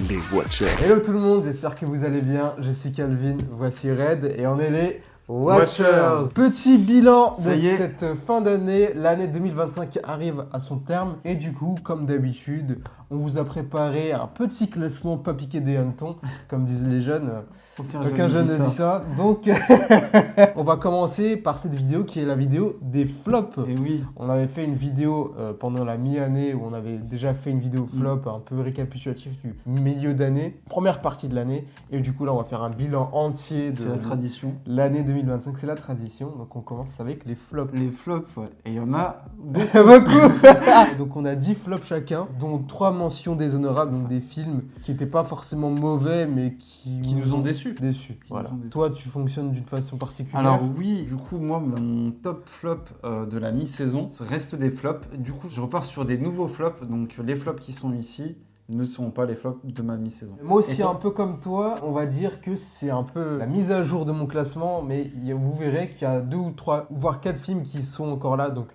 les Watchers. Hello tout le monde, j'espère que vous allez bien. Je suis Calvin, voici Red et on est les Watchers. Petit bilan de cette fin d'année. L'année 2025 arrive à son terme et du coup, comme d'habitude, on vous a préparé un petit classement pas piqué des hannetons, comme disent les jeunes. Aucun jeune ne dit ça. Donc, on va commencer par cette vidéo qui est la vidéo des flops. Et oui. On avait fait une vidéo pendant la mi-année où on avait déjà fait une vidéo flop un peu récapitulative du milieu d'année, première partie de l'année. Et du coup, là, on va faire un bilan entier de la tradition. L'année 2025, c'est la tradition. Donc, on commence avec les flops. Les flops, ouais. Et il y en a beaucoup. Donc, on a 10 flops chacun, dont 3 mentions déshonorables, donc des films qui n'étaient pas forcément mauvais, mais qui nous ont déçus. Voilà. Toi, tu fonctionnes d'une façon particulière. Alors oui, du coup, moi, mon top flop de la mi-saison reste des flops. Du coup, je repars sur des nouveaux flops. Donc, les flops qui sont ici ne seront pas les flops de ma mi-saison. Moi aussi, un peu comme toi, on va dire que c'est un peu la mise à jour de mon classement, mais vous verrez qu'il y a 2 ou 3, voire 4 films qui sont encore là, donc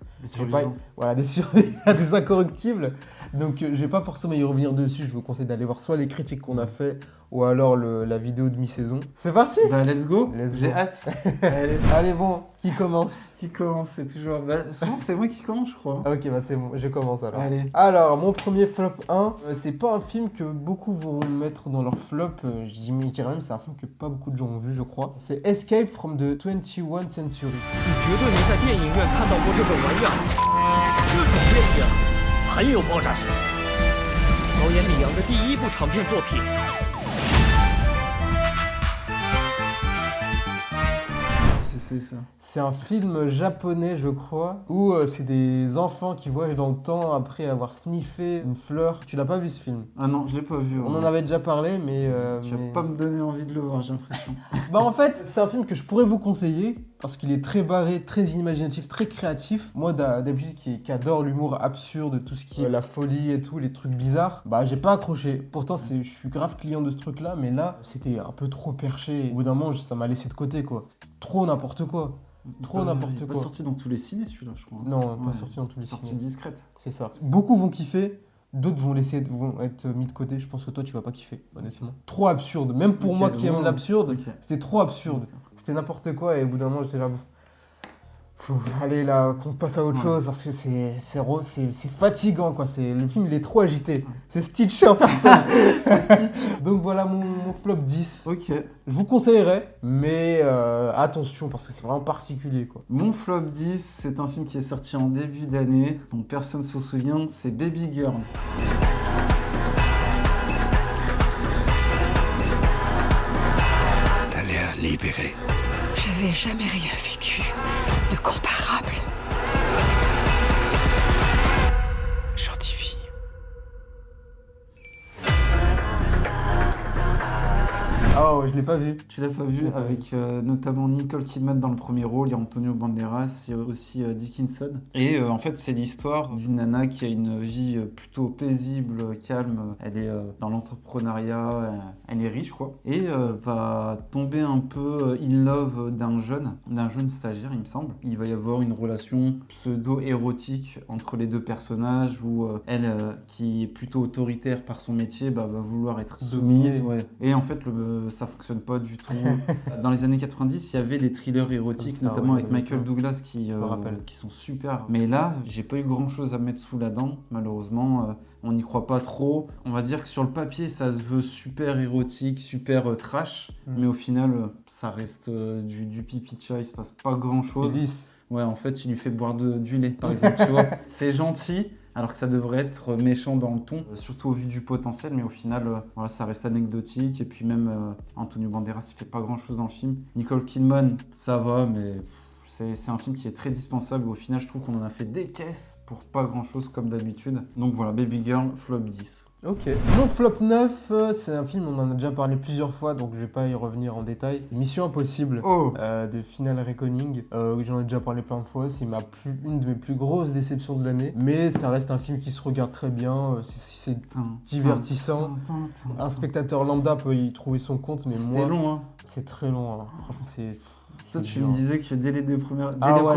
voilà, des incorruptibles. Donc je vais pas forcément y revenir dessus, je vous conseille d'aller voir soit les critiques qu'on a fait, ou alors la vidéo de mi-saison. C'est parti. Bah let's go, j'ai hâte. Allez bon, qui commence? Qui commence, c'est toujours... souvent c'est moi qui commence, je crois. Ok, bah c'est bon, je commence alors. Allez. Alors, mon premier flop 1, c'est pas un film que beaucoup vont mettre dans leur flop, je dirais même c'est un film que pas beaucoup de gens ont vu, je crois. C'est Escape from the 21st Century. 你绝对没在电影院看到过这种玩意儿，这种电影很有爆炸性。导演李阳的第一部长片作品。 C'est un film japonais, je crois, où c'est des enfants qui voyagent dans le temps après avoir sniffé une fleur. Tu l'as pas vu ce film? Ah non, je l'ai pas vu. On en avait déjà parlé, mais... Tu vas pas me donner envie de le voir, j'ai l'impression. Bah en fait, c'est un film que je pourrais vous conseiller, parce qu'il est très barré, très imaginatif, très créatif. Moi, d'habitude, qui adore l'humour absurde, tout ce qui est la folie et tout, les trucs bizarres, bah j'ai pas accroché. Pourtant, je suis grave client de ce truc-là, mais là, c'était un peu trop perché. Au bout d'un moment, ça m'a laissé de côté, quoi. C'était trop n'importe quoi. Trop n'importe quoi. Pas sorti dans tous les ciné, celui-là, je crois. Non, pas sorti dans tous les ciné. Sortie discrète. C'est ça. Beaucoup vont kiffer. D'autres vont être mis de côté. Je pense que toi, tu vas pas kiffer, honnêtement. Trop absurde. Même pour moi qui aime l'absurde, c'était trop absurde. C'était n'importe quoi et au bout d'un moment, j'étais là. Allez là, qu'on passe à autre chose parce que c'est fatigant quoi. Le film il est trop agité. C'est Stitch, hein, c'est Stitch. Donc voilà mon flop 10. Ok. Je vous conseillerais, mais attention parce que c'est vraiment particulier quoi. Mon flop 10, c'est un film qui est sorti en début d'année, dont personne ne se souvient, c'est Baby Girl. T'as l'air libéré. J'avais jamais rien vécu de comparable. Gentille fille. Oh, je l'ai pas vu. Tu l'as pas vu avec notamment Nicole Kidman dans le premier rôle, il y a Antonio Banderas, il y a aussi Dickinson. Et en fait, c'est l'histoire d'une nana qui a une vie plutôt paisible, calme. Elle est dans l'entrepreneuriat, elle est riche quoi. Et va tomber un peu in love d'un jeune stagiaire, il me semble. Il va y avoir une relation pseudo-érotique entre les deux personnages où elle, qui est plutôt autoritaire par son métier, va vouloir être soumise. Ouais. Et en fait, ça fonctionne pas du tout. Dans les années 90, il y avait des thrillers érotiques, ça, notamment avec Michael Douglas qui sont super. Mais là, j'ai pas eu grand chose à mettre sous la dent, malheureusement. On n'y croit pas trop. On va dire que sur le papier, ça se veut super érotique, super trash. Mais au final, ça reste du pipi de chat, il se passe pas grand chose. Ouais, en fait, il lui fait boire du lait, par exemple, tu vois. C'est gentil. Alors que ça devrait être méchant dans le ton, surtout au vu du potentiel, mais au final, voilà, ça reste anecdotique. Et puis même Antonio Banderas, il fait pas grand-chose dans le film. Nicole Kidman, ça va, mais c'est un film qui est très dispensable. Au final, je trouve qu'on en a fait des caisses pour pas grand-chose comme d'habitude. Donc voilà, Baby Girl, flop 10. Ok. Mon flop 9, c'est un film, on en a déjà parlé plusieurs fois, donc je vais pas y revenir en détail. C'est Mission Impossible de Final Reckoning. J'en ai déjà parlé plein de fois. C'est une de mes plus grosses déceptions de l'année. Mais ça reste un film qui se regarde très bien. C'est divertissant. Un spectateur lambda peut y trouver son compte, mais moi... C'était long, hein. C'est très long. Hein. Franchement, Toi, tu dur. me disais que dès les premières,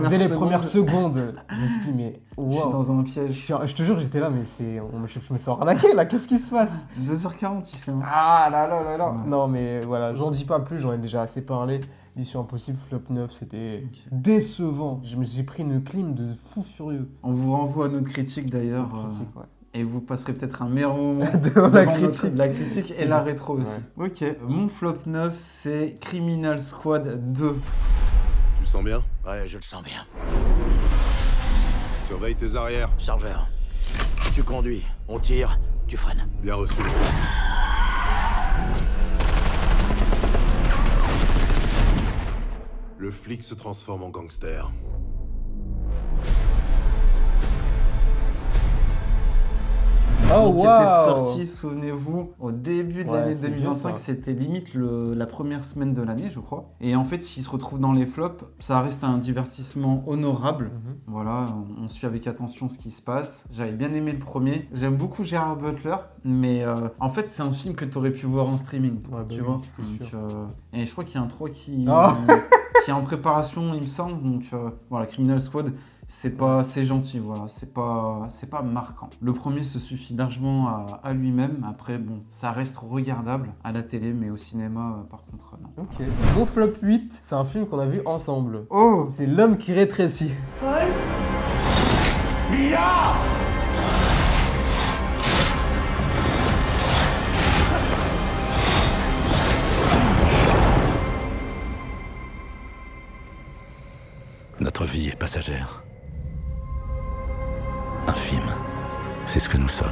Dès les premières secondes, je me suis dit, mais je suis wow. dans un piège. Je te jure, j'étais là, mais je me sens arnaqué là, qu'est-ce qui se passe? 2h40, il fait. Hein. Ah là là là là. Ouais. Non, mais voilà, j'en dis pas plus, j'en ai déjà assez parlé. Mission Impossible, flop 9, c'était décevant. Je me suis pris une clim de fou furieux. On vous renvoie à notre critique d'ailleurs. Critique, ouais. Et vous passerez peut-être un meilleur moment Devant la critique. la critique et la rétro aussi. Ok, mon flop 9, c'est Criminal Squad 2. Tu le sens bien? Ouais, je le sens bien. Surveille tes arrières. Chargeur, tu conduis, on tire, tu freines. Bien reçu. Le flic se transforme en gangster. Oh Qui était waouh. sorti, souvenez-vous, au début de Ouais, l'année c'est vieux, 2025, ça. c'était limite la première semaine de l'année, je crois. Et en fait, il se retrouve dans les flops. Ça reste un divertissement honorable. Voilà, on suit avec attention ce qui se passe. J'avais bien aimé le premier. J'aime beaucoup Gerard Butler, mais en fait, c'est un film que tu aurais pu voir en streaming. Ouais, bah tu oui, vois. c'était Donc, sûr. et je crois qu'il y a un 3 qui, Ah. qui est en préparation, il me semble. Donc voilà, Criminal Squad. C'est gentil, voilà, c'est pas marquant. Le premier se suffit largement à lui-même. Après, bon, ça reste regardable à la télé, mais au cinéma, par contre, non. Ok. Mon flop 8, c'est un film qu'on a vu ensemble. Oh, C'est L'homme qui rétrécit. Notre vie est passagère. Un film, c'est ce que nous sommes.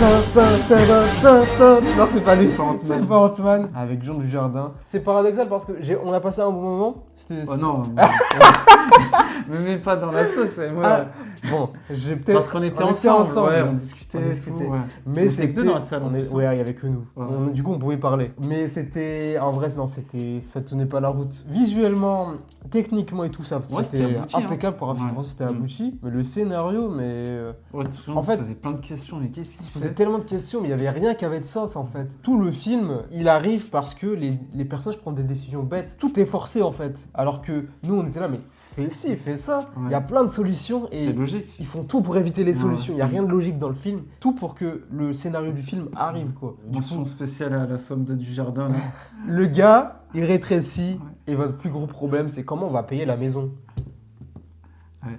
Non, c'est pas lui. pas Ant-Man. C'est pas Ant-Man. Avec Jean Dujardin. C'est paradoxal parce que on a passé un bon moment. C'était. oh non, me mets pas dans la sauce, et moi. Ah, bon, j'ai peut-être. Parce qu'on était ensemble, ouais, on discutait. et tout, ouais. Mais c'était que deux dans la salle. en plus, hein. Ouais, il y avait que nous. Ouais. Du coup, on pouvait parler. Mais c'était. En vrai, non, ça tenait pas la route. Visuellement, techniquement et tout ça, Ouais, c'était c'était abouti, impeccable pour un film Ouais. français, c'était abouti. Mais le scénario, Ouais, tout le En monde fait, se posait plein de questions, mais qu'est-ce il qui se se posait faisait tellement de questions, mais il y avait rien qui avait de sens en fait. Tout le film, il arrive parce que les personnages prennent des décisions bêtes. Tout est forcé en fait. Alors que nous, on était là, mais fais ci, fais ça. Il y a plein de solutions et C'est logique. ils font tout pour éviter les Ouais. solutions. Il n'y a rien de logique dans le film. Tout pour que le scénario du film arrive quoi. Du Mention coup, spéciale à la femme de Dujardin. Là. le gars, il rétrécit et votre plus gros problème, c'est comment on va payer la maison. Ouais.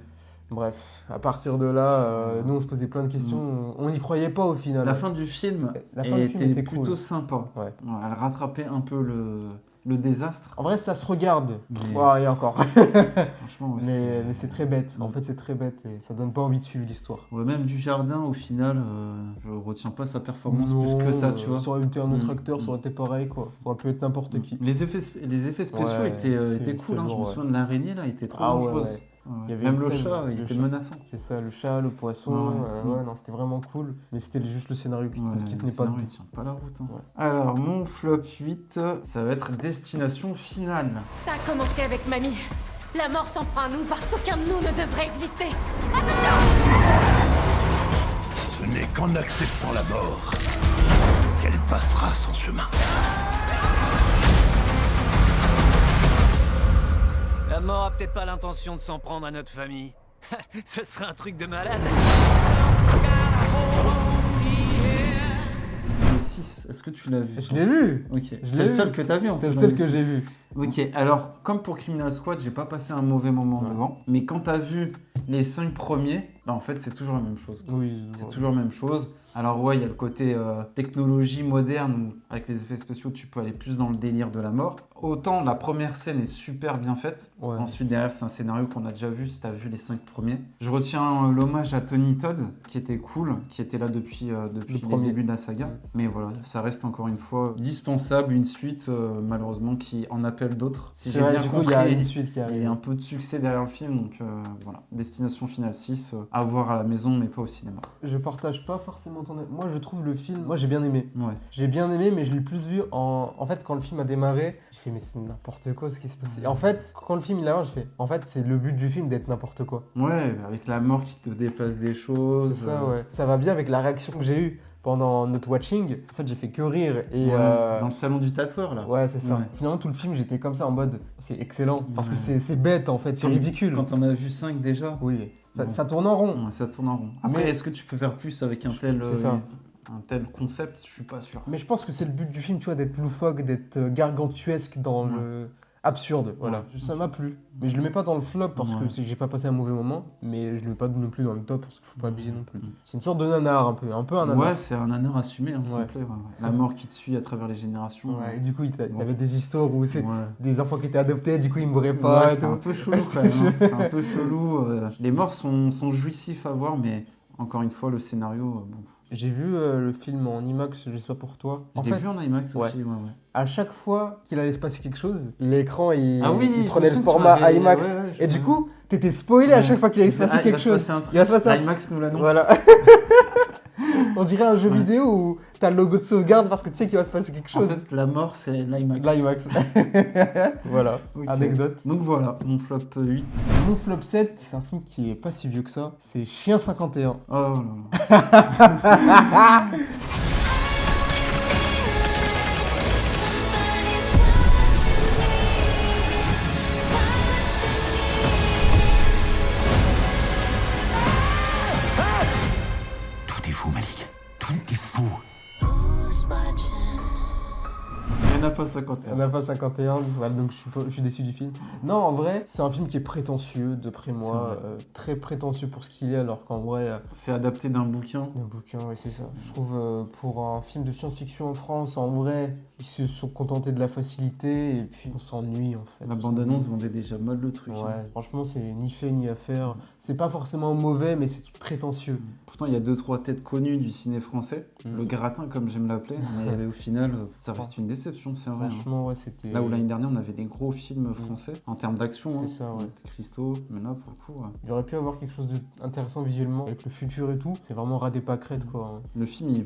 Bref, à partir de là, nous on se posait plein de questions. On n'y croyait pas au final. La fin du film, La fin du film était plutôt cool. sympa. Ouais. Elle rattrapait un peu le désastre. En vrai, ça se regarde. Mais- Ouais, et encore. Franchement, ouais, c'était- mais c'est très bête. En fait, c'est très bête et ça donne pas envie de suivre l'histoire. Ouais, même Dujardin, au final, je retiens pas sa performance Non, plus que ça, tu vois. Ça aurait été un autre Mm. acteur, ça aurait été pareil, quoi. Ça aurait pu être n'importe qui. Les effets spéciaux Ouais, étaient c'était cool, hein. Je lourd, me ouais. souviens de l'araignée, là, il était trop Ah ouais, dangereuse. ouais. Ouais. Il y avait Même une le scène, chat, il le était chat. menaçant. C'est ça, le chat, le poisson. Ouais. Ouais, non, c'était vraiment cool. Mais c'était juste le scénario qui Ouais, tenait le pas scénario, debout. il tient pas la route. Hein. Ouais. Alors, mon flop 8, ça va être Destination Finale. Ça a commencé avec mamie. La mort s'en prend à nous parce qu'aucun de nous ne devrait exister. Ce n'est qu'en acceptant la mort qu'elle passera son chemin. La mort a peut-être pas l'intention de s'en prendre à notre famille. Ce serait un truc de malade. Le 6, est-ce que tu l'as vu? Je l'ai vu. Ok, Je c'est l'ai le vu. seul que t'as vu en C'est plus. le seul dans que les j'ai vu. Ok, alors comme pour Criminal Squad, j'ai pas passé un mauvais moment Ouais. devant, mais quand t'as vu les 5 premiers, bah, en fait c'est toujours la même chose. Oui, C'est ouais. toujours la même chose. Alors ouais, il y a le côté technologie moderne où avec les effets spéciaux tu peux aller plus dans le délire de la mort. Autant la première scène est super bien faite. Ouais. Ensuite derrière c'est un scénario qu'on a déjà vu si t'as vu les 5 premiers. Je retiens l'hommage à Tony Todd qui était cool, qui était là depuis les premier. débuts de la saga. Ouais. Mais voilà, ça reste encore une fois dispensable, une suite malheureusement qui en appelle d'autres. Si C'est j'ai vrai, bien du coup, compris, il y a une suite qui il y a arrive. un peu de succès derrière le film, donc voilà. Destination Finale 6, à voir à la maison, mais pas au cinéma. Je partage pas forcément ton avis. Moi, je trouve le film. Moi, j'ai bien aimé. Ouais. J'ai bien aimé, mais je l'ai plus vu en fait, quand le film a démarré, j'ai fait, mais c'est n'importe quoi ce qui se passe. Et en fait, quand le film il a démarré, j'ai fait, en fait, c'est le but du film d'être n'importe quoi. Ouais, avec la mort qui te déplace des choses. C'est ça, ouais. Ça va bien avec la réaction que j'ai eue pendant notre watching. En fait, j'ai fait que rire. Et Dans le salon du tatoueur, là. ouais, c'est ça. Ouais. Finalement, tout le film, j'étais comme ça en mode, c'est excellent. Parce que Ouais. c'est bête, en fait, c'est ridicule. Quand on a vu 5 déjà, Oui, Bon. ça tourne en rond. ouais, ça tourne en rond. Après, Mais- est-ce que tu peux faire plus avec un tel, C'est ça. un tel concept? Je suis pas sûr. Mais je pense que c'est le but du film, tu vois, d'être loufoque, d'être gargantuesque dans Ouais. le absurde. Voilà, Ouais. ça m'a plu. Mais je le mets pas dans le flop parce Ouais. que c'est que j'ai pas passé un mauvais moment, mais je le mets pas non plus dans le top parce qu'il faut pas abuser non plus. Mm. C'est une sorte de nanar un peu un nanar. Ouais, c'est un nanar assumé, Ouais. complet. Ouais. La mort qui te suit à travers les générations. Ouais, et du coup, il Bon. y avait des histoires où c'est Ouais. des enfants qui étaient adoptés, du coup ils mouraient pas. Ouais, et c'était un tout. peu chelou quand même. Hein. C'était un peu chelou. Les morts sont jouissifs à voir, mais encore une fois, le scénario, bon. J'ai vu le film en IMAX, je sais pas pour toi. Je En l'ai fait, vu en IMAX ouais. aussi, ouais. à chaque fois qu'il allait se passer quelque chose, l'écran il je prenait me le souviens format que tu m'avais- IMAX. ouais, je Et du me- coup, t'étais spoilé à chaque fois qu'il allait se passer quelque chose. Un truc. Il va se passer un- L'IMAX nous l'annonce. Voilà. On dirait un jeu Ouais. vidéo où t'as le logo de sauvegarde parce que tu sais qu'il va se passer quelque En chose. fait, la mort, c'est l'IMAX. L'IMAX. Voilà, Ok. anecdote. Donc voilà, mon flop 8. Mon flop 7, c'est un film qui est pas si vieux que ça. C'est Chien 51. Oh là là. Tout est fou, Malik. Tout est fou. Il n'y en a pas 51. On n'a pas 51, voilà, donc je suis déçu du film. Non, en vrai, c'est un film qui est prétentieux, d'après moi. Très prétentieux pour ce qu'il est, alors qu'en vrai, C'est adapté d'un bouquin. le bouquin, oui, c'est ça. Je trouve, pour un film de science-fiction en France, en vrai, ils se sont contentés de la facilité et puis on s'ennuie, en fait. La On bande-annonce s'ennuie. vendait déjà mal le truc. hein. Ouais, franchement, c'est ni fait ni à faire. C'est pas forcément mauvais, mais c'est prétentieux. Pourtant, il y a 2-3 têtes connues du ciné français. Mm. Le gratin, comme j'aime l'appeler. Mais au final, ça reste une déception, c'est vrai. hein. Franchement, ouais, c'était. Là où l'année dernière, on avait des gros films français en termes d'action. C'est hein. ça, ouais. Christo, mais là, pour le coup, Il aurait pu avoir quelque chose d'intéressant visuellement, avec le futur et tout. C'est vraiment ras des pâquerettes, quoi. le film, il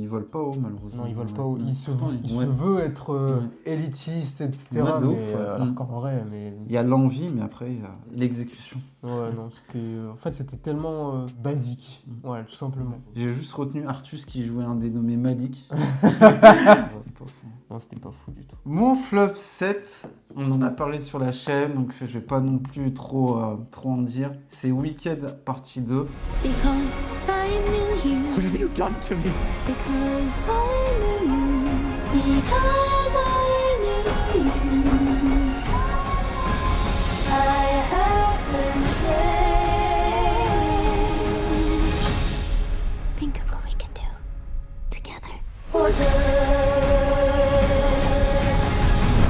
vole pas haut, malheureusement. Non, ils volent pas Ouais. haut. Il se Pourtant, se veut être Ouais. élitiste, etc. Ouais, de mais, ouf, ouais. alors Mm. qu'en vrai, mais. Il y a l'envie, mais après, il y a l'exécution. Ouais, non, c'était. En fait, c'était tellement basique. Ouais, tout simplement. J'ai juste retenu Artus qui jouait un dénommé Malik. C'était pas fou. Non, c'était pas fou du tout. Mon flop 7, on en a parlé sur la chaîne, donc je vais pas non plus trop en dire. C'est Wicked partie 2. Because I knew you. What have you done to me? Because I knew you. Because I knew you. I have been changed. Think of what we could do together. For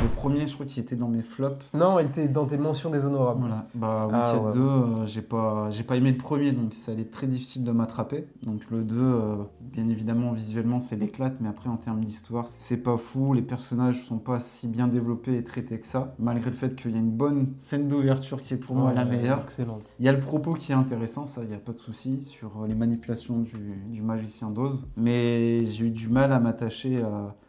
Le premier, je crois qu'il était dans mes flops. Non, il était dans tes mentions déshonorables. Voilà, bah Ah, Wicked ouais. 2, j'ai pas aimé le premier, donc ça allait être très difficile de m'attraper. Donc le 2, bien évidemment, visuellement, c'est l'éclate, mais après, en termes d'histoire, c'est pas fou. Les personnages sont pas si bien développés et traités que ça, malgré le fait qu'il y a une bonne scène d'ouverture qui est pour moi la meilleure. Excellente. Il y a le propos qui est intéressant, ça, il n'y a pas de souci, sur les manipulations du magicien d'Oz. Mais j'ai eu du mal à m'attacher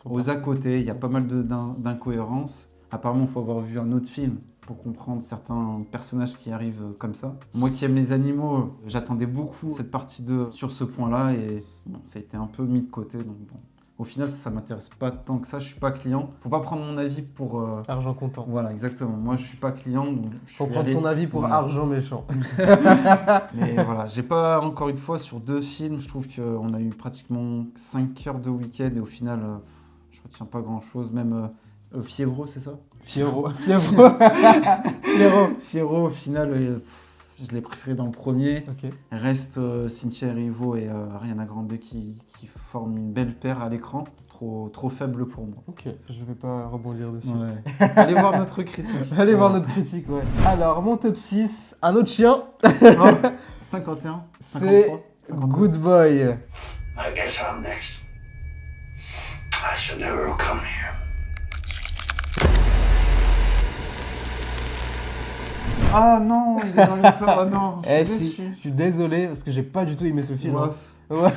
aux à côté. Il y a pas mal d'incohérences. Apparemment, il faut avoir vu un autre film pour comprendre certains personnages qui arrivent comme ça. Moi qui aime les animaux, j'attendais beaucoup cette partie 2 sur ce point-là. Et bon, ça a été un peu mis de côté. Donc bon. Au final, ça m'intéresse pas tant que ça. Je suis pas client. Faut pas prendre mon avis pour... Argent comptant. Voilà, exactement. Moi, je suis pas client. Donc je Faut suis prendre allé- son avis pour Voilà. argent méchant. Mais voilà, j'ai pas, encore une fois, sur 2 films, je trouve qu'on a eu pratiquement 5 heures de week-end et au final, je retiens pas grand-chose. Même Fievro, c'est ça? Fiero. Fievro, au final, je l'ai préféré dans le premier. Ok. Reste Cynthia Erivo et Ariana Grande qui forment une belle paire à l'écran. Trop faible pour moi. Ok, je vais pas rebondir dessus. Ouais. Allez voir notre critique. Allez voir notre critique, ouais. Alors, mon top 6, un autre chien, Oh, 51, c'est 53, 52. Good Boy. I guess I'm next. I should never have come here. Ah non, il est dans les fleurs. Oh non, je Eh suis si, déçu. je suis désolé parce que j'ai pas du tout aimé ce film. Ouais. hein. Ouais.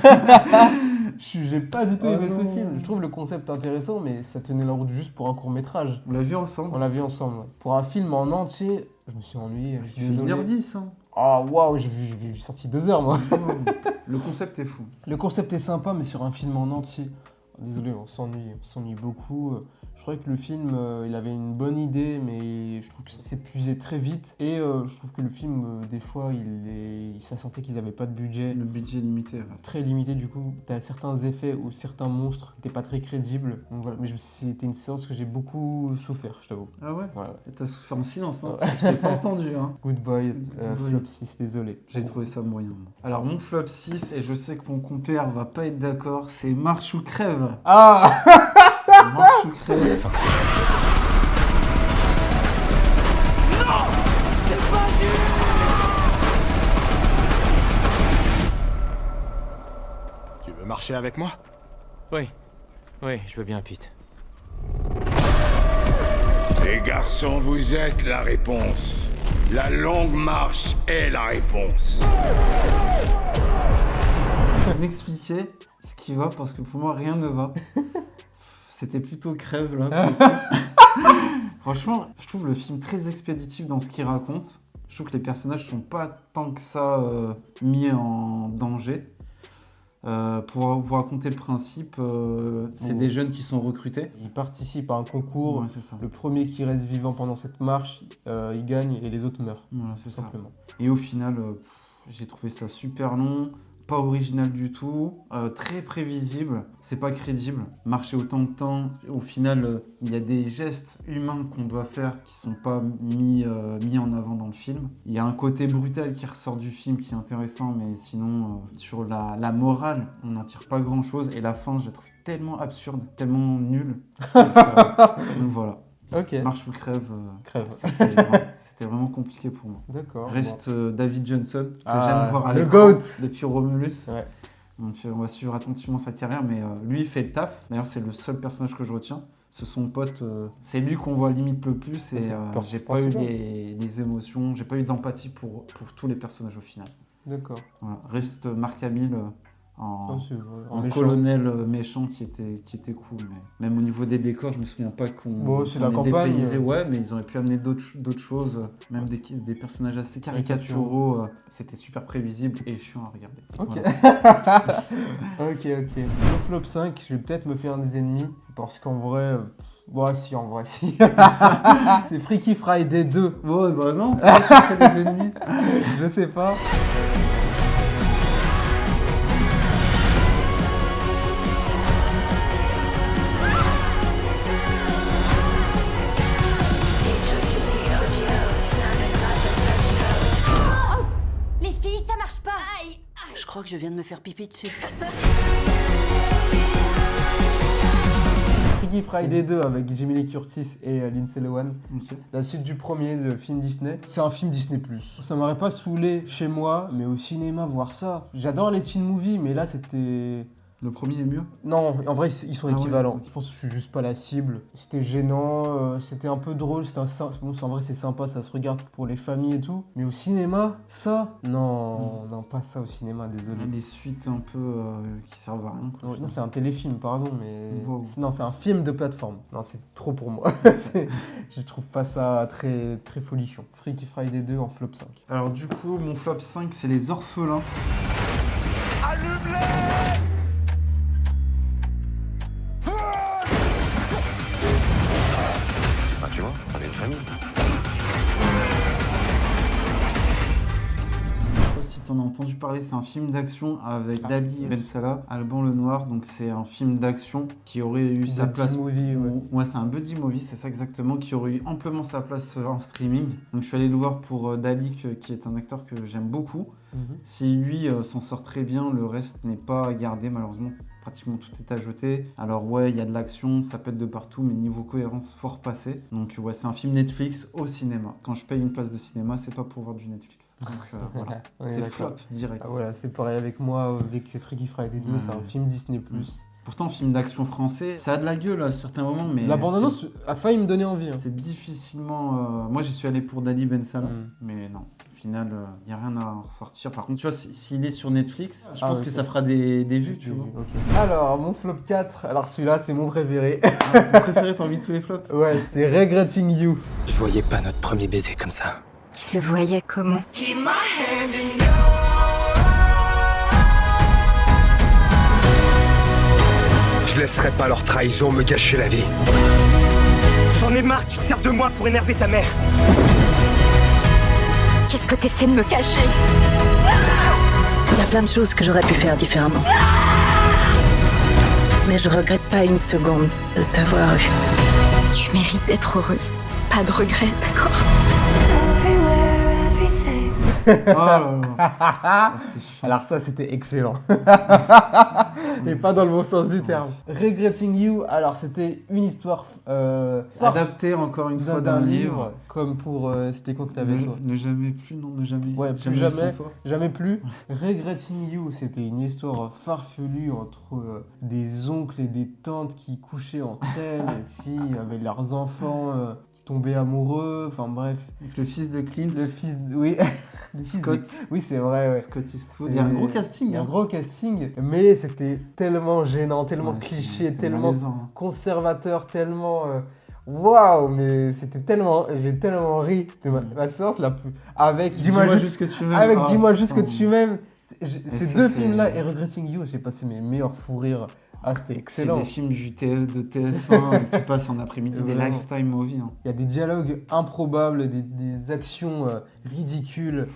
J'ai pas du tout Ah aimé ce non. film. Je trouve le concept intéressant, mais ça tenait la route juste pour un court métrage. On l'a vu ensemble. On l'a vu ensemble. Ouais. Pour un film en entier, je me suis ennuyé. Je suis Il fait désolé. 1h10. Hein. Oh waouh, j'ai sorti 2 heures moi. Le concept est fou. Le concept est sympa, mais sur un film en entier. Désolé, on s'ennuie beaucoup. Je trouvais que le film, il avait une bonne idée, mais je trouve que ça s'épuisait très vite. Et je trouve que le film, des fois, ça sentait qu'ils n'avaient pas de budget. Le budget est limité. Ouais. Très limité, du coup. Tu as certains effets ou certains monstres qui n'étaient pas très crédibles. Donc, voilà. Mais c'était une séance que j'ai beaucoup souffert, je t'avoue. Ah ouais, Ouais. T'as souffert en silence, hein. Je t'ai pas entendu. Hein. Good boy, boy. flop 6, désolé. J'ai trouvé ça moyen. Moi. Alors mon flop 6, et je sais que mon compère va pas être d'accord, c'est Marche ou crève. Ah Marche ou crève. Tu veux marcher avec moi? Oui, je veux bien, Pete. Les garçons, vous êtes la réponse. La longue marche est la réponse. M'expliquer ce qui va, parce que pour moi rien ne va. C'était plutôt crève là. Franchement, je trouve le film très expéditif dans ce qu'il raconte. Je trouve que les personnages sont pas tant que ça mis en danger. Pour vous raconter le principe, c'est des jeunes qui sont recrutés. Ils participent à un concours. Ouais, c'est ça. Le premier qui reste vivant pendant cette marche, il gagne et les autres meurent. Voilà, c'est Tout ça. simplement. Et au final, j'ai trouvé ça super long, pas original du tout, très prévisible, c'est pas crédible. Marcher autant de temps, au final, il y a des gestes humains qu'on doit faire qui sont pas mis en avant dans le film. Il y a un côté brutal qui ressort du film qui est intéressant, mais sinon, sur la morale, on n'en tire pas grand chose. Et la fin, je la trouve tellement absurde, tellement nulle. Donc voilà. Ok, Marche ou crève, crève. c'était vraiment compliqué pour moi. D'accord. Reste David Johnson, que Ah, j'aime voir à le l'écran GOAT. depuis Romulus. Ouais. Donc on va suivre attentivement sa carrière, mais lui il fait le taf. D'ailleurs c'est le seul personnage que je retiens. C'est son pote, c'est lui qu'on voit limite le plus et C'est le j'ai pas eu principal. les émotions, j'ai pas eu d'empathie pour tous les personnages au final. D'accord. Voilà. Reste Mark Hamill Oh, c'est vrai. en méchant. colonel méchant qui était cool. Mais même au niveau des décors, je me souviens pas qu'on Bon, c'est qu'on la ait campagne. dépaysé. Ouais, mais ils auraient pu amener d'autres choses, même des personnages assez caricaturaux. C'était super prévisible et chiant à regarder. Ok. Voilà. Ok. Le flop 5, je vais peut-être me faire des ennemis. Parce qu'en vrai. Bon, si, en vrai, si. C'est Freaky Friday 2. Bon, bah non, pourquoi tu fais des ennemis. Je sais pas. Les filles, ça marche pas. Je crois que je viens de me faire pipi dessus. Freaky Friday 2 avec Jamie Lee Curtis et Lindsay Lohan. Ok. La suite du premier de film Disney. C'est un film Disney+. Ça m'aurait pas saoulé chez moi, mais au cinéma, voir ça. J'adore les teen movies, mais là, c'était... Le premier est mieux. Non, en vrai, ils sont Ah ouais, équivalents. ok. Je pense que je suis juste pas la cible. C'était gênant, c'était un peu drôle. Bon, en vrai, c'est sympa, ça se regarde pour les familles et tout. Mais au cinéma, ça non, pas ça au cinéma, désolé. Les suites un peu qui servent à rien. Quoi. Non, c'est un téléfilm, pardon, mais... Wow. Non, c'est un film de plateforme. Non, c'est trop pour moi. Je trouve pas ça très, très folichon. Freaky Friday 2 en flop 5. Alors du coup, mon flop 5, c'est Les Orphelins. Ah, tu vois, on est une famille. Je sais pas si t'en as entendu parler, c'est un film d'action avec Dali Ben Salah, Alban Lenoir. Donc c'est un film d'action qui aurait eu sa Buddy place. movie, ouais. Ouais, c'est un buddy movie, c'est ça exactement, qui aurait eu amplement sa place en streaming. Donc je suis allé le voir pour Dali, qui est un acteur que j'aime beaucoup. Si lui s'en sort très bien, le reste n'est pas gardé malheureusement. Pratiquement tout est à jeter. Alors ouais, il y a de l'action, ça pète de partout, mais niveau cohérence, fort passé. Donc ouais, c'est un film Netflix au cinéma. Quand je paye une place de cinéma, c'est pas pour voir du Netflix. Donc voilà, On est c'est d'accord. flop direct. Ah, voilà, c'est pareil avec moi, avec Freaky Friday 2, c'est un film Disney+. Pourtant, film d'action français, ça a de la gueule à certains moments, mais La bande-annonce a failli me donner envie. Hein. c'est difficilement... Moi, j'y suis allé pour Dali Ben Salah, Mm. mais non. Au final, il n'y a rien à ressortir. Par contre, tu vois, s'il est sur Netflix, je pense ok. que ça fera des vues, tu vois. Ok. Alors, mon flop 4, alors celui-là, c'est mon préféré. Ton préféré parmi tous les flops? Ouais, c'est Regretting You. Je voyais pas notre premier baiser comme ça. Tu le voyais comment? Je laisserai pas leur trahison me gâcher la vie. J'en ai marre, tu te sers de moi pour énerver ta mère. Qu'est-ce que t'essaies de me cacher? Il y a plein de choses que j'aurais pu faire différemment. Mais je regrette pas une seconde de t'avoir eu. Tu mérites d'être heureuse. Pas de regrets, d'accord? Oh là là. C'était chiant. Alors ça, c'était excellent. Et pas dans le bon sens du terme. Regretting You, alors c'était une histoire Adapté encore une fois d'un livre, comme pour... c'était quoi que t'avais toi? Ne jamais plus, non, ne jamais. Ouais, plus jamais, sans toi. jamais plus. Regretting You, c'était une histoire farfelue entre des oncles et des tantes qui couchaient entre elles, et puis avec leurs enfants qui tombaient amoureux, enfin bref. Avec le fils de Clint. Le fils de... Oui. Le fils Scott. de- Oui, c'est vrai, ouais. Scott Eastwood. Il y a un gros casting. Un Hein. gros casting, mais c'était tellement gênant, tellement Ouais, cliché, c'était tellement malaisant, hein. conservateur, tellement... Waouh, mais c'était tellement... J'ai tellement ri. C'était ma séance la plus... Avec Dis-moi juste que tu m'aimes. Avec Ah, Dis-moi juste que putain. tu m'aimes. Ces ça, deux c'est- films-là et Regretting You, j'ai passé mes meilleurs fous rires. Ah, c'était C'est excellent. des films du de TF1 que tu passes en après-midi, des Vraiment. Lifetime Movies. Hein. Il y a des dialogues improbables, des actions ridicules.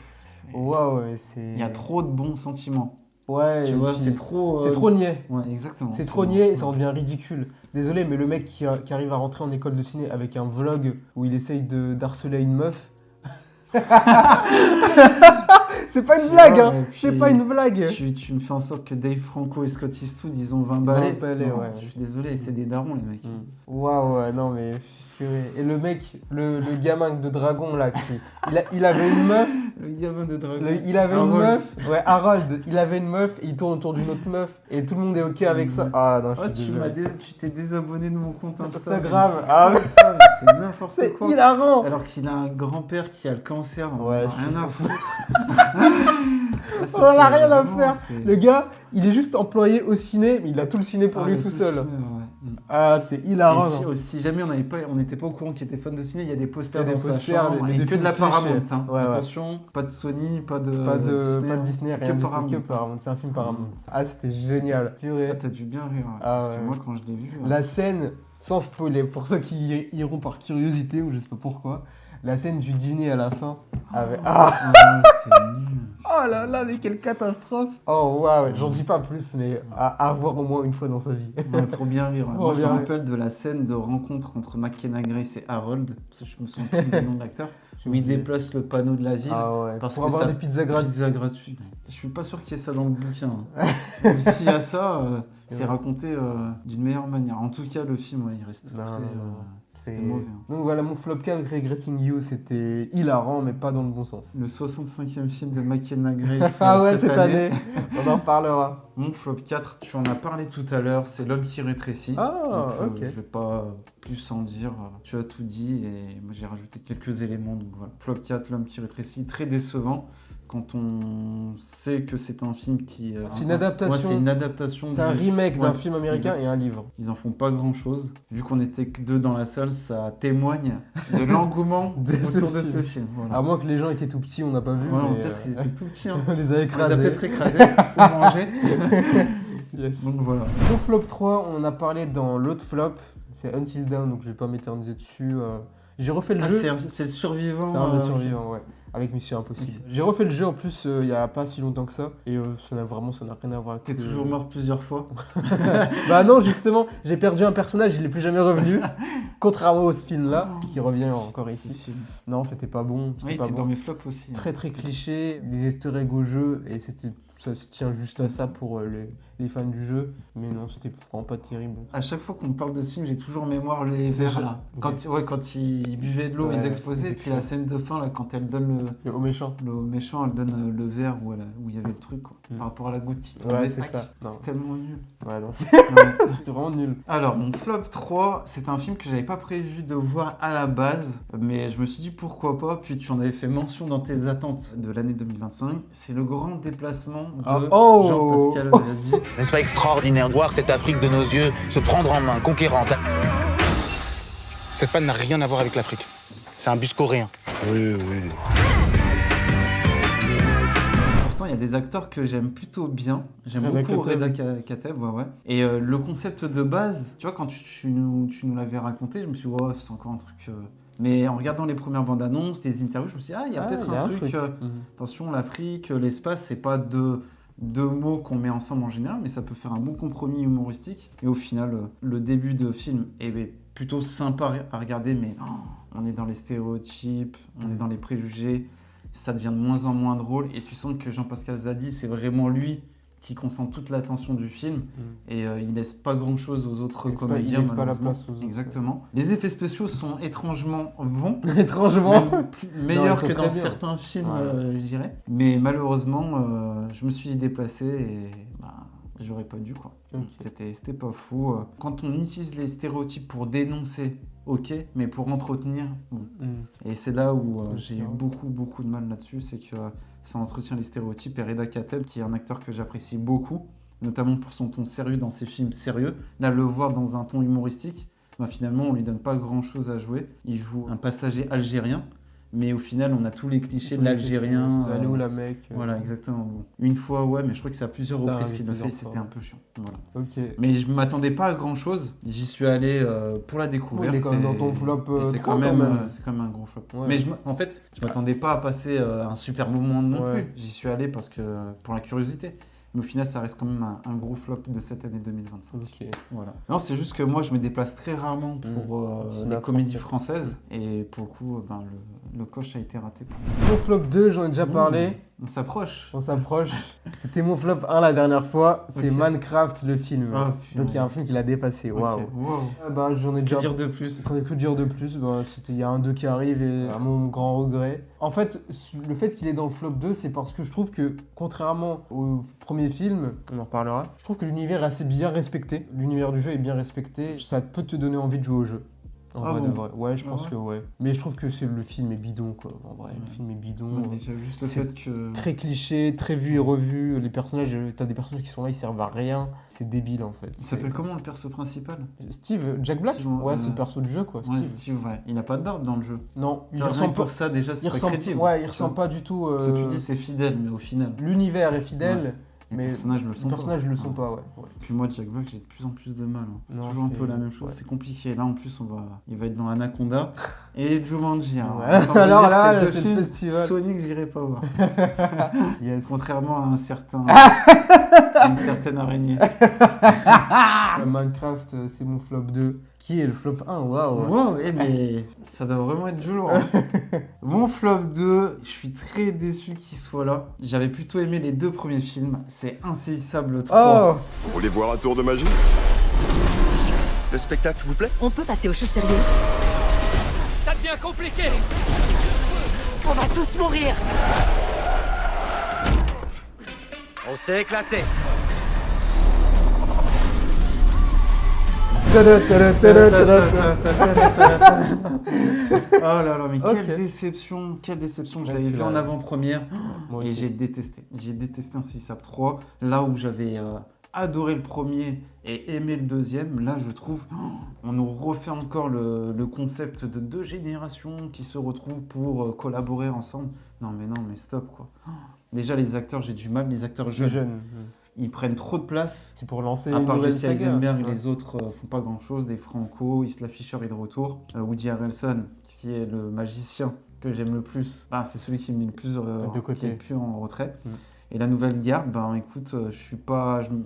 Waouh, mais c'est... Il y a trop de bons sentiments. Ouais, Tu et vois, puis c'est trop. c'est trop niais. Ouais, exactement. C'est trop niais et ça en devient ridicule. Désolé, mais le mec qui arrive à rentrer en école de ciné avec un vlog où il essaye d'harceler une meuf. C'est pas une blague, hein. Ouais, C'est puis pas une blague. Tu me fais en sorte que Dave Franco et Scott Eastwood, ils ont 20 balais. 20 balais, Non, ouais. Je suis désolé, c'est des darons, les mecs. Waouh, ouais, non mais... purée. Et le mec, le gamin de dragon là, il avait une meuf. Le gamin de dragon. Il avait une Harold. meuf. Ouais, Harold. Il avait une meuf et il tourne autour d'une autre meuf. Et tout le monde est ok avec ça. Ah non, je Oh, suis désolé. tu t'es désabonné de mon compte Instagram. mais c'est Ah, quoi ça, mais c'est n'importe C'est quoi. hilarant. Alors qu'il a un grand-père qui a le cancer. On Ouais, en a rien à foutre. On en a rien à Vraiment, faire. c'est- Le gars, il est juste employé au ciné, mais il a tout le ciné pour Ah, lui le tout tout seul. ciné, ouais. Ah, c'est Et hilarant. si jamais on n'était pas au courant qu'il était fan de ciné, il y a des posters Il y a des dans sa posters, chambre, des et que films de la Paramount. clichés. Hein. Ouais, ouais. Attention, pas de Sony, pas de Pas de Disney, Disney, c'est rien que du tout, Paramount. que Paramount. C'est un film Paramount. Ah, c'était génial. Purée. Ah, t'as dû bien rire, ouais, Ah, parce ouais. que moi quand je l'ai vu... La scène, sans spoiler, pour ceux qui iront par curiosité ou je sais pas pourquoi, la scène du dîner à la fin. Avec... Ah, c'était nul. oh là là, mais quelle catastrophe. Oh waouh, j'en dis pas plus, mais à voir au moins une fois dans sa vie. Ouais, trop bien rire. Ouais. Trop Moi, je me bien rire. rappelle de la scène de rencontre entre McKenna Grace et Harold, parce que je me souviens plus du nom de l'acteur, où il oublié. déplace le panneau de la ville. Ah ouais, Parce pour que avoir ça- des pizzas gratuites. Pizza gratuite. Je suis pas sûr qu'il y ait ça dans le bouquin. Hein. Ou s'il y a ça, c'est raconté d'une meilleure manière. En tout cas, le film, ouais, il reste Non, très... non, non. c'était mauvais. Hein. Donc voilà, mon flop 4, Regretting You, c'était hilarant, mais pas dans le bon sens. Le 65e film de McKenna Grace Ah ouais, cette année, on en reparlera. Mon flop 4, tu en as parlé tout à l'heure, c'est L'homme qui rétrécit. Ah, Donc, ok. Je vais pas plus en dire, tu as tout dit et moi j'ai rajouté quelques éléments. Donc voilà. Flop 4, L'homme qui rétrécit, très décevant quand on sait que c'est un film qui... C'est une adaptation. Ouais, c'est une adaptation. C'est un du- remake d'un ouais, film américain exact. et un livre. Ils en font pas grand chose. Vu qu'on était que deux dans la salle, ça témoigne de l'engouement De ce autour de film. ce film. Voilà. À moins que les gens étaient tout petits, on n'a pas vu. Ouais, mais, peut-être qu'ils étaient tout petits. Hein. on les a On les a écrasés. peut-être écrasés ou mangés. Yes. Donc voilà. Mon flop 3, on en a parlé dans l'autre flop, c'est Until Dawn, donc je vais pas m'éterniser dessus. J'ai refait le Ah, jeu. c'est le survivant. C'est un des ok. survivants, ouais. Avec Mission Impossible. Ok. J'ai refait le jeu en plus il y a pas si longtemps que ça. Et ça n'a rien à voir avec. T'es toujours mort plusieurs fois. Bah non, justement, j'ai perdu un personnage, il est plus jamais revenu. Contrairement au film là, qui revient encore Ce ici. film. Non, c'était pas bon. C'était Oui, pas t'es bon. dans mes flops aussi. hein. Très très cliché, des easter eggs au jeu, et ça se tient juste à ça pour les fans du jeu. Mais non, c'était vraiment pas terrible. À chaque fois qu'on parle de ce film, j'ai toujours en mémoire les verres là. Quand ils buvaient de l'eau, Ouais, ils explosaient. Et puis la scène de fin, là, quand elle donne Au méchant. le méchant, elle donne le verre où il y avait le truc, quoi. Mm. Par rapport à la goutte qui tombait. Ouais, c'est tac. ça. Non. C'est tellement nul. Ouais, non, Ouais. c'était vraiment nul. Alors, mon flop 3, c'est un film que j'avais pas prévu de voir à la base, mais je me suis dit pourquoi pas, puis tu en avais fait mention dans tes attentes de l'année 2025. C'est Le Grand Déplacement de Ah, oh Jean-Pascal Zadi. N'est-ce pas extraordinaire de voir cette Afrique de nos yeux se prendre en main, conquérante? Cette panne n'a rien à voir avec l'Afrique. C'est un bus coréen. Oui, oui. y a des acteurs que j'aime plutôt bien. J'aime Reda beaucoup Kateb. Reda Kateb, ouais. Et le concept de base, tu vois, quand tu nous l'avais raconté, je me suis dit, ouais, c'est encore un truc... Mais en regardant les premières bandes annonces, les interviews, je me suis dit, il y a peut-être un truc. Attention, l'Afrique, l'espace, c'est pas deux mots qu'on met ensemble en général, mais ça peut faire un bon compromis humoristique. Et au final, le début de film est plutôt sympa à regarder, mais on est dans les stéréotypes, on est dans les préjugés, ça devient de moins en moins drôle, et tu sens que Jean-Pascal Zadi, c'est vraiment lui qui concentre toute l'attention du film, et il laisse pas grand-chose aux autres comédiens. Il laisse pas la place aux autres. Exactement. Les effets spéciaux sont étrangement bons. Étrangement. Même meilleurs que dans bien. certains films, je dirais. Mais malheureusement, je me suis déplacé et j'aurais pas dû, quoi. Okay. C'était pas fou. Quand on utilise les stéréotypes pour dénoncer, ok, mais pour entretenir, bon. Et c'est là où j'ai eu beaucoup de mal là-dessus, c'est que ça entretient les stéréotypes. Et Reda Kateb, qui est un acteur que j'apprécie beaucoup, notamment pour son ton sérieux dans ses films sérieux, là, le voir dans un ton humoristique, finalement, on lui donne pas grand-chose à jouer. Il joue un passager algérien, mais au final, on a tous les clichés de l'Algérien. Allez où la mec Voilà, exactement. Bon. Une fois, ouais, mais je crois que c'est à plusieurs reprises qu'il l'a fait, c'était un peu chiant. Voilà. Ok. Mais je m'attendais pas à grand chose. J'y suis allé pour la découverte. Il est quand même dans ton flop. C'est quand même un gros flop. Ouais. Mais en fait, je m'attendais pas à passer un super moment non plus. J'y suis allé parce que pour la curiosité. Mais au final, ça reste quand même un gros flop de cette année 2025. Ok. Voilà. Non, c'est juste que moi, je me déplace très rarement pour les comédies françaises. Et pour le coup, le coche a été raté. Mon flop 2, j'en ai déjà parlé. On s'approche. C'était mon flop 1 la dernière fois. C'est Ok. Minecraft, le film. Oh, Donc il y a un film qui l'a dépassé. Waouh. Ok. Wow. J'en ai déjà... Que dire de plus? J'en ai que dire de plus. Il y a un 2 qui arrive et à mon grand regret. En fait, le fait qu'il est dans le flop 2, c'est parce que je trouve que, contrairement au premier film, on en reparlera, je trouve que l'univers est assez bien respecté. L'univers du jeu est bien respecté. Ça peut te donner envie de jouer au jeu. En vrai de vrai. Ouais, je pense que ouais. Mais je trouve que le film est bidon, quoi. En vrai, le film est bidon. Déjà, juste le fait que... Très cliché, très vu et revu. Les personnages, t'as des personnages qui sont là, ils servent à rien. C'est débile, en fait. Il s'appelle comment, le perso principal? Steve, Jack Black. Steve, ouais, c'est le perso du jeu, quoi. Ouais, Steve, ouais. Il n'a pas de barbe dans le jeu. Non, il Genre, ressemble pour ça, déjà, c'est pas crédible. Ouais, il ressemble pas du tout... Parce que tu dis c'est fidèle, mais au final... L'univers est fidèle. Mais les personnages ne le sont pas. Les personnages ne le sont pas, ouais. Puis moi, Jack Black, j'ai de plus en plus de mal. Non, toujours un peu la même chose, c'est compliqué. Là, en plus, il va être dans Anaconda et Jumanji. Alors là, c'est le festival. Sonic, j'irai pas voir. Yes. Contrairement à une certaine araignée. Minecraft, c'est mon flop 2. Qui est le flop 1? Waouh. Wow, mais ça doit vraiment être violent. Mon flop 2, je suis très déçu qu'il soit là. J'avais plutôt aimé les 2 premiers films. C'est Insaisissable 3. Vous voulez voir un tour de magie? Le spectacle vous plaît? On peut passer aux choses sérieuses? Ça devient compliqué. On va tous mourir! On s'est éclaté. Oh là là, mais quelle déception, je l'avais vu en avant-première et j'ai détesté Insaisissable 3, là où j'avais adoré le premier et aimé le deuxième, là je trouve, on nous refait encore le concept de 2 générations qui se retrouvent pour collaborer ensemble. Non mais stop quoi. Déjà les acteurs, j'ai du mal, les acteurs jeunes. Ils prennent trop de place. C'est pour lancer à une part nouvelle Jesse saga. Eisenberg, les autres font pas grand chose. Des Franco, Isla Fisher est de retour. Woody Harrelson, qui est le magicien que j'aime le plus, c'est celui qui me met le plus de côté. qui est le plus en retraite. Et la nouvelle garde, écoute,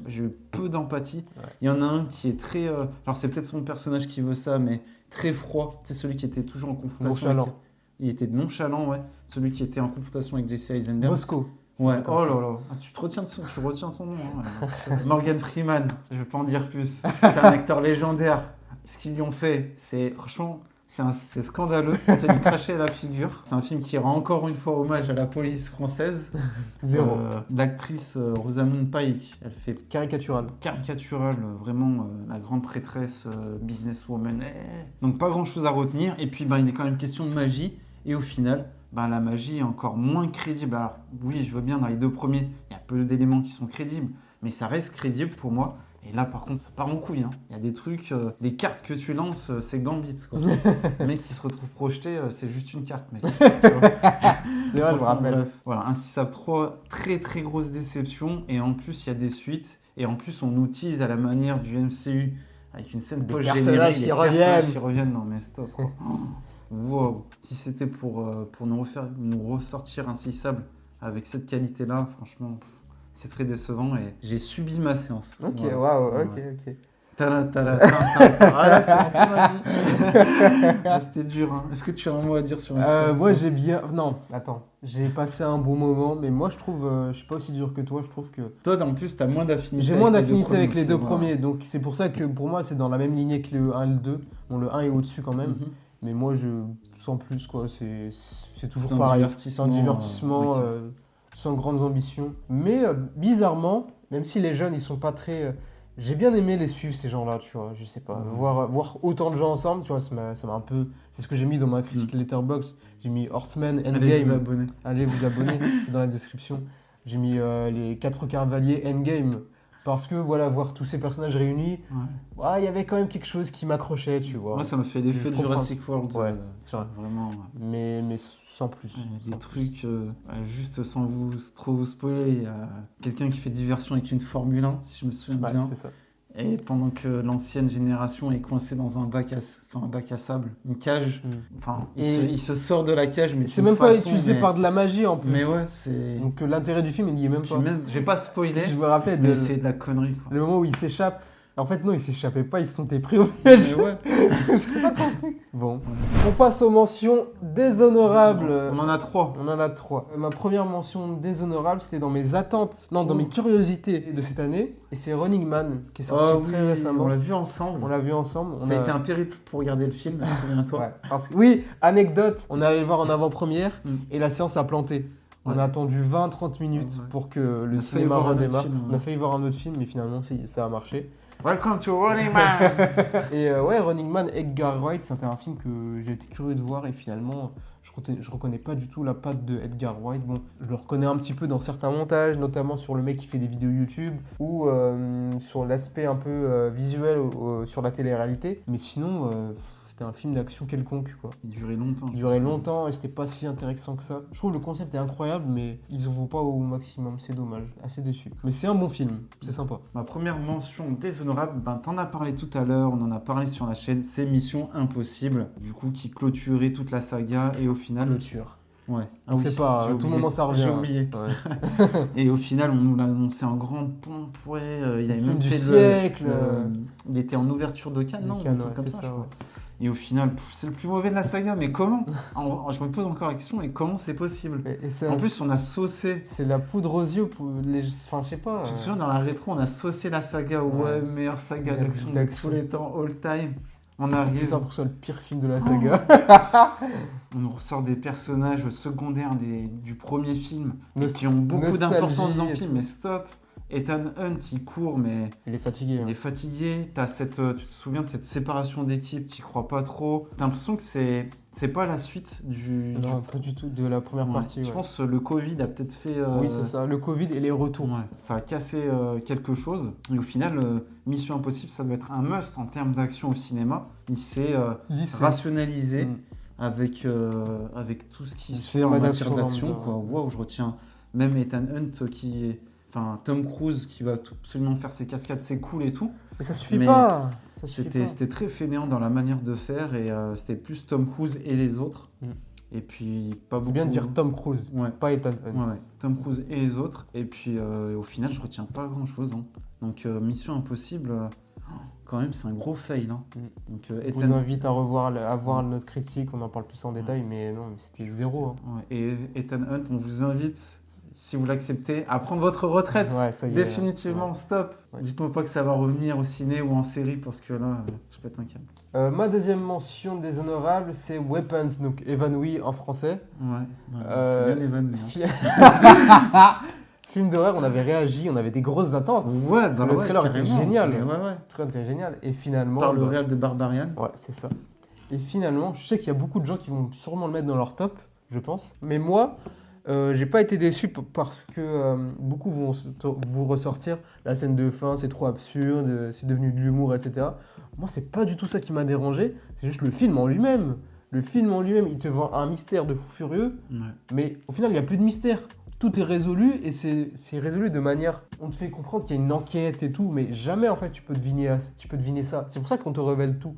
j'ai eu peu d'empathie. Ouais. Il y en a un qui est très, alors c'est peut-être son personnage qui veut ça, mais très froid. C'est celui qui était toujours en confrontation. Nonchalant. Il était nonchalant, ouais. Celui qui était en confrontation avec Jesse Eisenberg. Bosco. Ouais, oh là là, tu retiens son nom. Hein. Morgan Freeman, je vais pas en dire plus. C'est un acteur légendaire. Ce qu'ils lui ont fait, c'est franchement, c'est scandaleux. C'est lui cracher à la figure. C'est un film qui rend encore une fois hommage à la police française. L'actrice Rosamund Pike, elle fait caricatural, vraiment la grande prêtresse, businesswoman. Donc pas grand chose à retenir. Et puis il est quand même question de magie. Et au final, la magie est encore moins crédible. Alors oui, je veux bien, dans les 2 premiers, il y a peu d'éléments qui sont crédibles. mais ça reste crédible pour moi. Et là, par contre, ça part en couille. Hein. Il y a des trucs, des cartes que tu lances, c'est Gambit. Quoi. Le mec qui se retrouve projeté, c'est juste une carte, mec. C'est vrai, je me rappelle. Bref, voilà, un 6-3, très très grosse déception. Et en plus, il y a des suites. Et en plus, on utilise à la manière du MCU, avec une scène personnages qui reviennent. Non, mais stop. Quoi. Wow. Si c'était pour nous ressortir Insaisissable avec cette qualité-là, franchement, c'est très décevant et j'ai subi ma séance. Ok, voilà. waouh, Ouais. ok. Ah là, c'était mon tour à vie. Ah, c'était dur. Hein. Est-ce que tu as un mot à dire sur Insaisissable? Moi, j'ai bien... Non, attends. J'ai passé un bon moment, mais moi, je trouve... je suis pas aussi dur que toi, je trouve que... Toi, en plus, tu as moins d'affinité. J'ai moins d'affinité avec avec les deux aussi, premiers, voilà. donc c'est pour ça que pour moi, c'est dans la même lignée que le 1 et le 2. Bon, le 1 est au-dessus quand même, mais moi, sans plus, quoi. C'est toujours pareil. C'est un divertissement oui. sans grandes ambitions. Mais bizarrement, même si les jeunes, ils sont pas très... j'ai bien aimé les suivre, ces gens-là, tu vois. Je sais pas, voir autant de gens ensemble, tu vois, ça m'a un peu... C'est ce que j'ai mis dans ma critique Letterboxd. J'ai mis Horseman Endgame. Allez vous abonner, c'est dans la description. J'ai mis les 4 cavaliers Endgame. Parce que voilà, voir tous ces personnages réunis, il y avait quand même quelque chose qui m'accrochait, tu vois. Moi, ça m'a fait l'effet de Jurassic World. Ouais, c'est vrai. Vraiment. Mais sans plus. Des trucs, juste sans trop vous spoiler, il y a quelqu'un qui fait diversion avec une Formule 1, si je me souviens bien. C'est ça. Et pendant que l'ancienne génération est coincée dans un bac à sable, une cage, il se sort de la cage, mais c'est même pas utilisé par de la magie en plus. Mais ouais, c'est... Donc l'intérêt du film, il n'y est même pas. Je vais pas spoiler, je me rappelle mais c'est de la connerie. Quoi. Le moment où il s'échappe. En fait, non, ils s'échappaient pas, ils se sont pris au piège. Mais ouais. J'ai pas compris. Bon. On passe aux mentions déshonorables. On en a 3. On en a 3. Ma première mention déshonorable, c'était dans mes attentes, dans mes curiosités de cette année. Et c'est Running Man, qui est sorti très récemment. On l'a vu ensemble. Ça a été un périple pour regarder le film, souviens-toi. Ouais, oui, anecdote, on est allé le voir en avant-première et la séance a planté. On a attendu 20-30 minutes pour que le cinéma redémarre. On a failli voir un autre film, mais finalement, ça a marché. Welcome to Running Man. Et Running Man, Edgar Wright, c'était un film que j'ai été curieux de voir et finalement, je reconnais pas du tout la patte de Edgar Wright. Bon, je le reconnais un petit peu dans certains montages, notamment sur le mec qui fait des vidéos YouTube ou sur l'aspect un peu visuel sur la télé-réalité. Mais sinon, c'était un film d'action quelconque, quoi. Il durait longtemps. Il durait longtemps et c'était pas si intéressant que ça. Je trouve le concept est incroyable, mais ils en vont pas au maximum. C'est dommage. Assez déçu. Mais c'est un bon film. C'est sympa. Ma première mention déshonorable, t'en as parlé tout à l'heure, on en a parlé sur la chaîne, c'est Mission Impossible. Du coup, qui clôturait toute la saga et au final... Clôture. Ouais. On sait pas, tout le moment ça revient. J'ai oublié. Ouais. Et au final, on nous l'a annoncé en grande pompe. Ouais, il avait même du fait siècle. Il était en ouverture de Cannes, non? Cannes, comme c'est ça, ça, je crois. Et au final, c'est le plus mauvais de la saga. Mais comment? Je me pose encore la question, mais comment c'est possible? En plus, on a saucé. C'est la poudre aux yeux pour les... Enfin, je sais pas. Tu te souviens, dans la rétro, on a saucé la saga. Ouais, meilleure saga d'action de tous les temps, all time. On arrive. Ça pour que ce soit le pire film de la saga. On nous ressort des personnages secondaires du premier film qui ont beaucoup d'importance dans le film. Mais stop. Ethan Hunt, il court, mais il est fatigué. Il est fatigué. Tu te souviens de cette séparation d'équipe, t'y crois pas trop. T'as l'impression que c'est pas la suite Non, pas du tout, de la première partie. Je pense que le Covid a peut-être fait... Oui, c'est ça, le Covid et les retours. Ouais, ça a cassé quelque chose. Et au final, Mission Impossible, ça doit être un must en termes d'action au cinéma. Il s'est rationalisé avec tout ce qui se fait en matière d'action. Wow, je retiens même Ethan Hunt qui est... Enfin, Tom Cruise qui va absolument faire ses cascades, c'est cool et tout. Mais ça suffit pas. C'était très fainéant dans la manière de faire et c'était plus Tom Cruise et les autres. Et puis pas beaucoup. C'est bien de dire Tom Cruise, pas Ethan Hunt. Ouais. Tom Cruise et les autres. Et puis au final, je retiens pas grand chose. Hein. Donc Mission Impossible, quand même, c'est un gros fail. Hein. Donc, je vous invite à voir notre critique, on en parle plus en détail, mais non, c'était zéro. Hein. Ouais. Et Ethan Hunt, on vous invite, si vous l'acceptez, à prendre votre retraite. Définitivement, stop. Dites-moi pas que ça va revenir au ciné ou en série parce que là, je pète un câble. Ma deuxième mention déshonorable, c'est Weapons, donc évanoui en français. C'est bien évanoui. Film d'horreur, on avait réagi, on avait des grosses attentes. Ouais, le trailer était génial. Le trailer était génial. Et finalement. Par le réal de Barbarian. Ouais, c'est ça. Et finalement, je sais qu'il y a beaucoup de gens qui vont sûrement le mettre dans leur top, je pense. Mais moi, J'ai pas été déçu parce que beaucoup vont vous ressortir la scène de fin, c'est trop absurde, c'est devenu de l'humour, etc. Moi, c'est pas du tout ça qui m'a dérangé, c'est juste le film en lui-même. Le film en lui-même, il te vend un mystère de fou furieux, mais au final, il n'y a plus de mystère. Tout est résolu et c'est résolu de manière... On te fait comprendre qu'il y a une enquête et tout, mais jamais en fait tu peux deviner ça. C'est pour ça qu'on te révèle tout.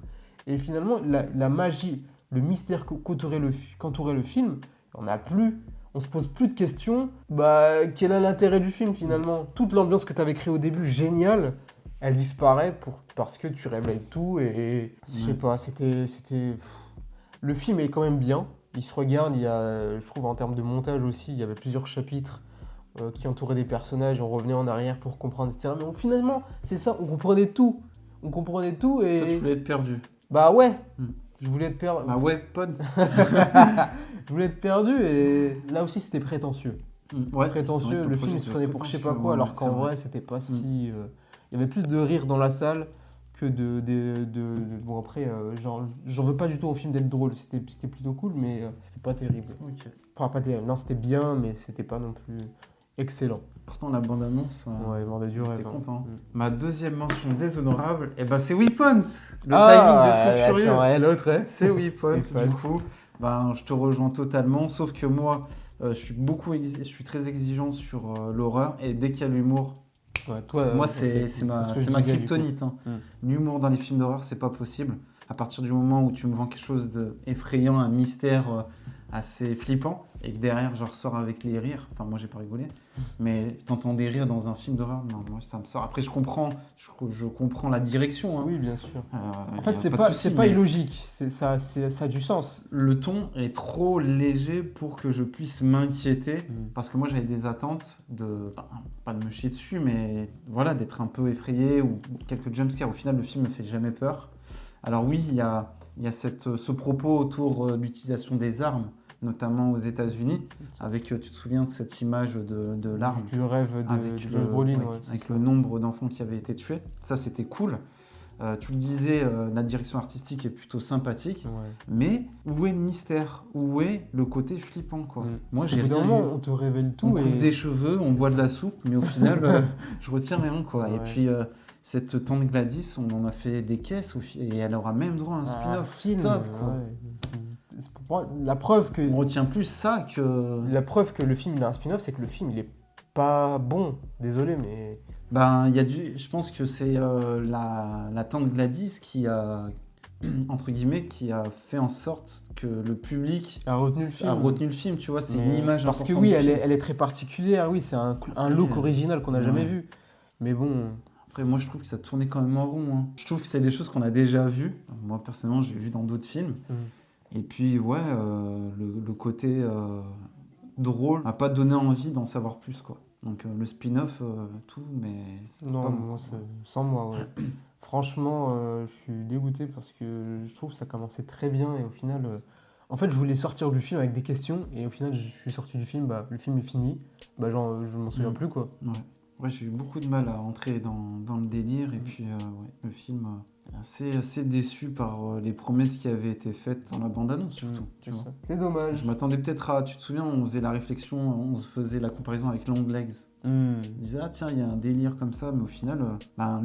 Et finalement, la magie, le mystère qu'entourait le film, on n'a plus... On se pose plus de questions. Bah, quel est l'intérêt du film finalement? Toute l'ambiance que tu avais créée au début, géniale, elle disparaît parce que tu révèles tout et je sais pas, c'était... Le film est quand même bien. Il se regarde, il y a, je trouve en termes de montage aussi, il y avait plusieurs chapitres qui entouraient des personnages et on revenait en arrière pour comprendre, etc. Mais finalement, c'est ça, on comprenait tout. On comprenait tout et... Toi, tu voulais être perdu. Bah ouais, je voulais être perdu. Bah ouais, Pons. Je voulais être perdu et là aussi c'était prétentieux. Ouais, prétentieux, le film il se prenait pour je sais pas quoi, alors qu'en vrai c'était pas si... Il y avait plus de rire dans la salle que bon après, j'en veux pas du tout au film d'être drôle, c'était plutôt cool, mais c'est pas terrible. Enfin pas terrible, non c'était bien, mais c'était pas non plus excellent. Pourtant la bande-annonce, ouais, bande du rêve. T'es content. Ma deuxième mention déshonorable, et c'est Weapons. Le timing de Fou Furieux. Attends, l'autre, hein. C'est Weapons, du coup. Je te rejoins totalement, sauf que moi, je suis très exigeant sur l'horreur, et dès qu'il y a l'humour, moi c'est ma kryptonite. L'humour dans les films d'horreur, c'est pas possible. À partir du moment où tu me vends quelque chose d'effrayant, un mystère assez flippant, et que derrière je ressors avec les rires, enfin moi j'ai pas rigolé, mais t'entends des rires dans un film d'horreur, non, moi ça me sort. Après je comprends la direction. Hein. Oui, bien sûr. En fait c'est pas illogique, ça a du sens. Le ton est trop léger pour que je puisse m'inquiéter, parce que moi j'avais des attentes pas de me chier dessus, mais voilà, d'être un peu effrayé ou quelques jumpscares. Au final le film me fait jamais peur. Alors oui, il y a ce propos autour d'utilisation des armes, notamment aux États-Unis, avec, tu te souviens de cette image de l'arme du rêve de Brolin, avec le nombre d'enfants qui avaient été tués. Ça, c'était cool. Tu le disais, la direction artistique est plutôt sympathique, mais où est le mystère? Où est le côté flippant, quoi? Moi, j'ai rien vu. On te révèle tout. On coupe des cheveux, on boit de la soupe, mais au final, je retiens rien, quoi. Ouais. Et puis, cette tante Gladys, on en a fait des caisses, et elle aura même droit à un spin-off. Stop, quoi. La preuve que... On retient plus ça que... La preuve que le film il a un spin-off, c'est que le film il est pas bon. Désolé, mais... je pense que c'est la tante Gladys qui a, entre guillemets, qui a fait en sorte que le public a retenu le film. Tu vois, c'est une image parce importante. Que oui, elle est très particulière, oui, c'est un look original qu'on n'a jamais vu. Mais bon... Après, moi, je trouve que ça tournait quand même en rond. Hein. Je trouve que c'est des choses qu'on a déjà vues. Moi, personnellement, j'ai vu dans d'autres films. Et puis, le côté drôle n'a pas donné envie d'en savoir plus, quoi. Donc, le spin-off, tout, mais... Non, moi, sans moi, ouais. Franchement, je suis dégoûté parce que je trouve que ça commençait très bien et au final... En fait, je voulais sortir du film avec des questions et au final, je suis sorti du film, le film est fini. Je m'en souviens plus, quoi. Ouais, j'ai eu beaucoup de mal à entrer dans le délire et puis le film assez déçu par les promesses qui avaient été faites dans la bande-annonce surtout. C'est dommage. Je m'attendais peut-être à... Tu te souviens, on faisait la réflexion, on se faisait la comparaison avec Long Legs. On disait, tiens, il y a un délire comme ça, mais au final,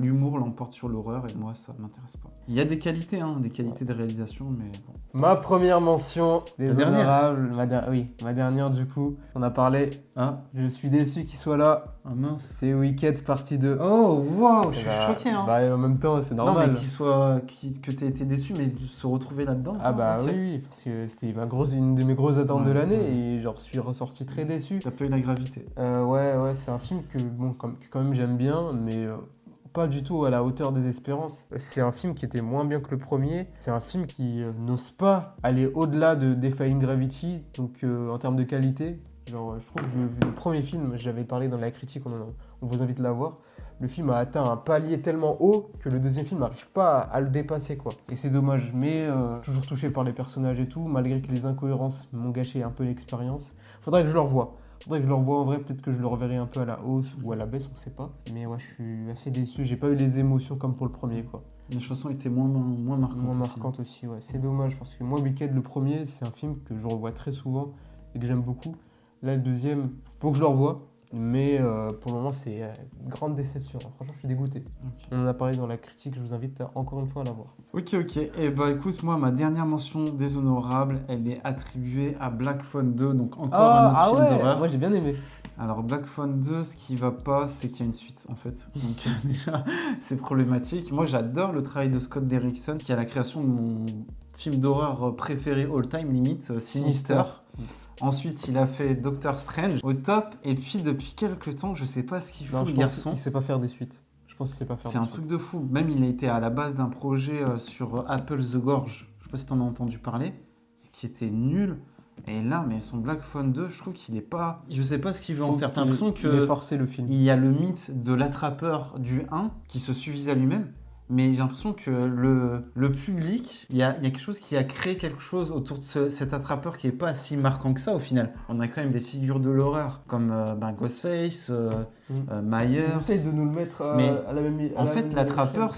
l'humour l'emporte sur l'horreur et moi, ça m'intéresse pas. Il y a des qualités, des qualités de réalisation, mais bon. Ma première mention déshonorable, ma dernière du coup, on a parlé. Je suis déçu qu'il soit là. Ah mince. C'est Wicked partie 2. Oh, waouh, je suis choqué. En même temps, c'est normal. Non, mais que t'aies été déçu, mais de se retrouver là-dedans. Oui, parce que c'était une de mes grosses attentes de l'année et je suis ressorti très déçu. T'as pas eu la gravité. Ouais, c'est un film que quand même j'aime bien, mais pas du tout à la hauteur des espérances. C'est un film qui était moins bien que le premier. C'est un film qui n'ose pas aller au-delà de Defying Gravity, donc en termes de qualité. Je trouve que le premier film, j'avais parlé dans la critique, on vous invite à la voir. Le film a atteint un palier tellement haut que le deuxième film n'arrive pas à le dépasser, quoi. Et c'est dommage, mais toujours touché par les personnages et tout, malgré que les incohérences m'ont gâché un peu l'expérience. Faudrait que je le revoie. En vrai, peut-être que je le reverrai un peu à la hausse ou à la baisse, on sait pas. Mais ouais, je suis assez déçu, j'ai pas eu les émotions comme pour le premier, quoi. Les chansons étaient moins marquantes. Moins marquantes aussi, ouais. C'est dommage, parce que moi, Wicked, le premier, c'est un film que je revois très souvent et que j'aime beaucoup. Là, le deuxième, faut que je le revoie. Mais pour le moment, c'est une grande déception. Franchement, je suis dégoûté. Ok. On en a parlé dans la critique, je vous invite encore une fois à la voir. Ok. Et bah écoute, moi, ma dernière mention déshonorable, elle est attribuée à Black Phone 2, donc encore un autre film d'horreur. Moi j'ai bien aimé. Alors Black Phone 2, ce qui va pas, c'est qu'il y a une suite en fait. Donc déjà, c'est problématique. Moi, j'adore le travail de Scott Derrickson, qui a la création de mon film d'horreur préféré all time, limite, Sinister. Ensuite, il a fait Doctor Strange au top. Et puis, depuis quelques temps, je sais pas ce qu'il fout, le garçon. Il sait pas faire des suites. Je pense qu'il sait pas faire C'est un truc de fou. Même, il a été à la base d'un projet sur Apple The Gorge. Je sais pas si t'en as entendu parler. Qui était nul. Et là, mais son Black Phone 2, je trouve qu'il est pas... Je sais pas ce qu'il veut en faire. T'as l'impression Il est que forcé le film. il y a le mythe de l'attrapeur du 1 qui se suffisait à lui-même. Mais j'ai l'impression que le public, il y a quelque chose qui a créé quelque chose autour de cet attrapeur qui est pas si marquant que ça au final. On a quand même des figures de l'horreur comme Ghostface, Myers. Il essaie de nous le mettre Mais à la même en fait, l'attrapeur,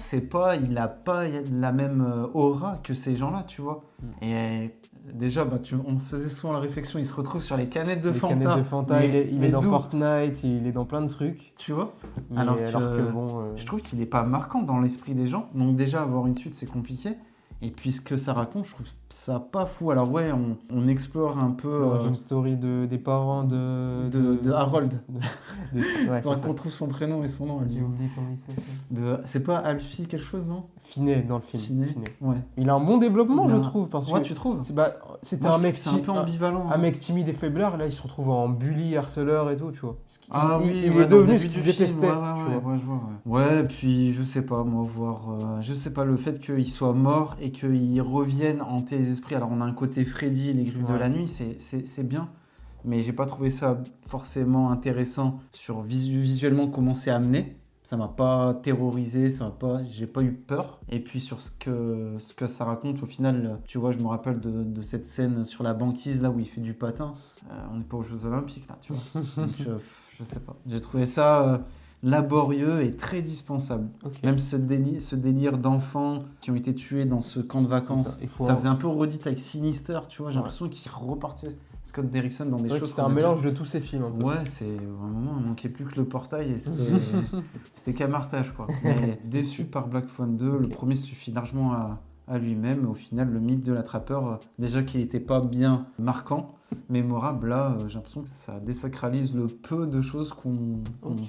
il a pas la même aura que ces gens-là, tu vois. Et déjà, on se faisait souvent la réflexion, il se retrouve sur les canettes de Fanta. Canettes de Fanta, il est dans Fortnite, il est dans plein de trucs. Tu vois. Mais alors que bon... Je trouve qu'il est pas marquant dans l'esprit des gens. Donc déjà, avoir une suite, c'est compliqué. Et puis ce que ça raconte, je trouve ça pas fou. Alors ouais, on explore un peu... une story des parents de Harold. Ouais, qu'on trouve son prénom et son nom. J'ai oublié comment il s'appelle. C'est pas Alfie quelque chose, non? Finet dans le film. Finet. Ouais. Il a un bon développement, je trouve. Parce que tu trouves? C'était un mec un peu ambivalent. Un mec timide et faiblard, là il se retrouve en bully, harceleur et tout, tu vois. Il est devenu ce qu'il détestait. Ouais, puis je sais pas, moi, je sais pas, le fait qu'il soit mort et qu'il revienne hanter les esprits. Alors on a un côté Freddy, les griffes de la nuit, c'est bien. Mais j'ai pas trouvé ça forcément intéressant sur visuellement comment c'est amené. Ça m'a pas terrorisé, j'ai pas eu peur. Et puis sur ce que ça raconte, au final, tu vois, je me rappelle de cette scène sur la banquise là où il fait du patin. On n'est pas aux Jeux Olympiques là, tu vois. Donc je sais pas. J'ai trouvé ça laborieux et très dispensable. Okay. Même ce délire d'enfants qui ont été tués dans ce camp de vacances, ça faisait un peu redite avec Sinister, tu vois. J'ai l'impression qu'il repartait Scott Derrickson dans des choses. C'est un mélange de tous ces films. Un peu. Ouais, c'est un moment, il manquait plus que le portail et c'était camartage quoi. Mais déçu par Black Phone 2, le premier suffit largement à lui-même. Au final, le mythe de l'attrapeur, déjà qu'il n'était pas bien marquant, mémorable, là, j'ai l'impression que ça désacralise le peu de choses qu'on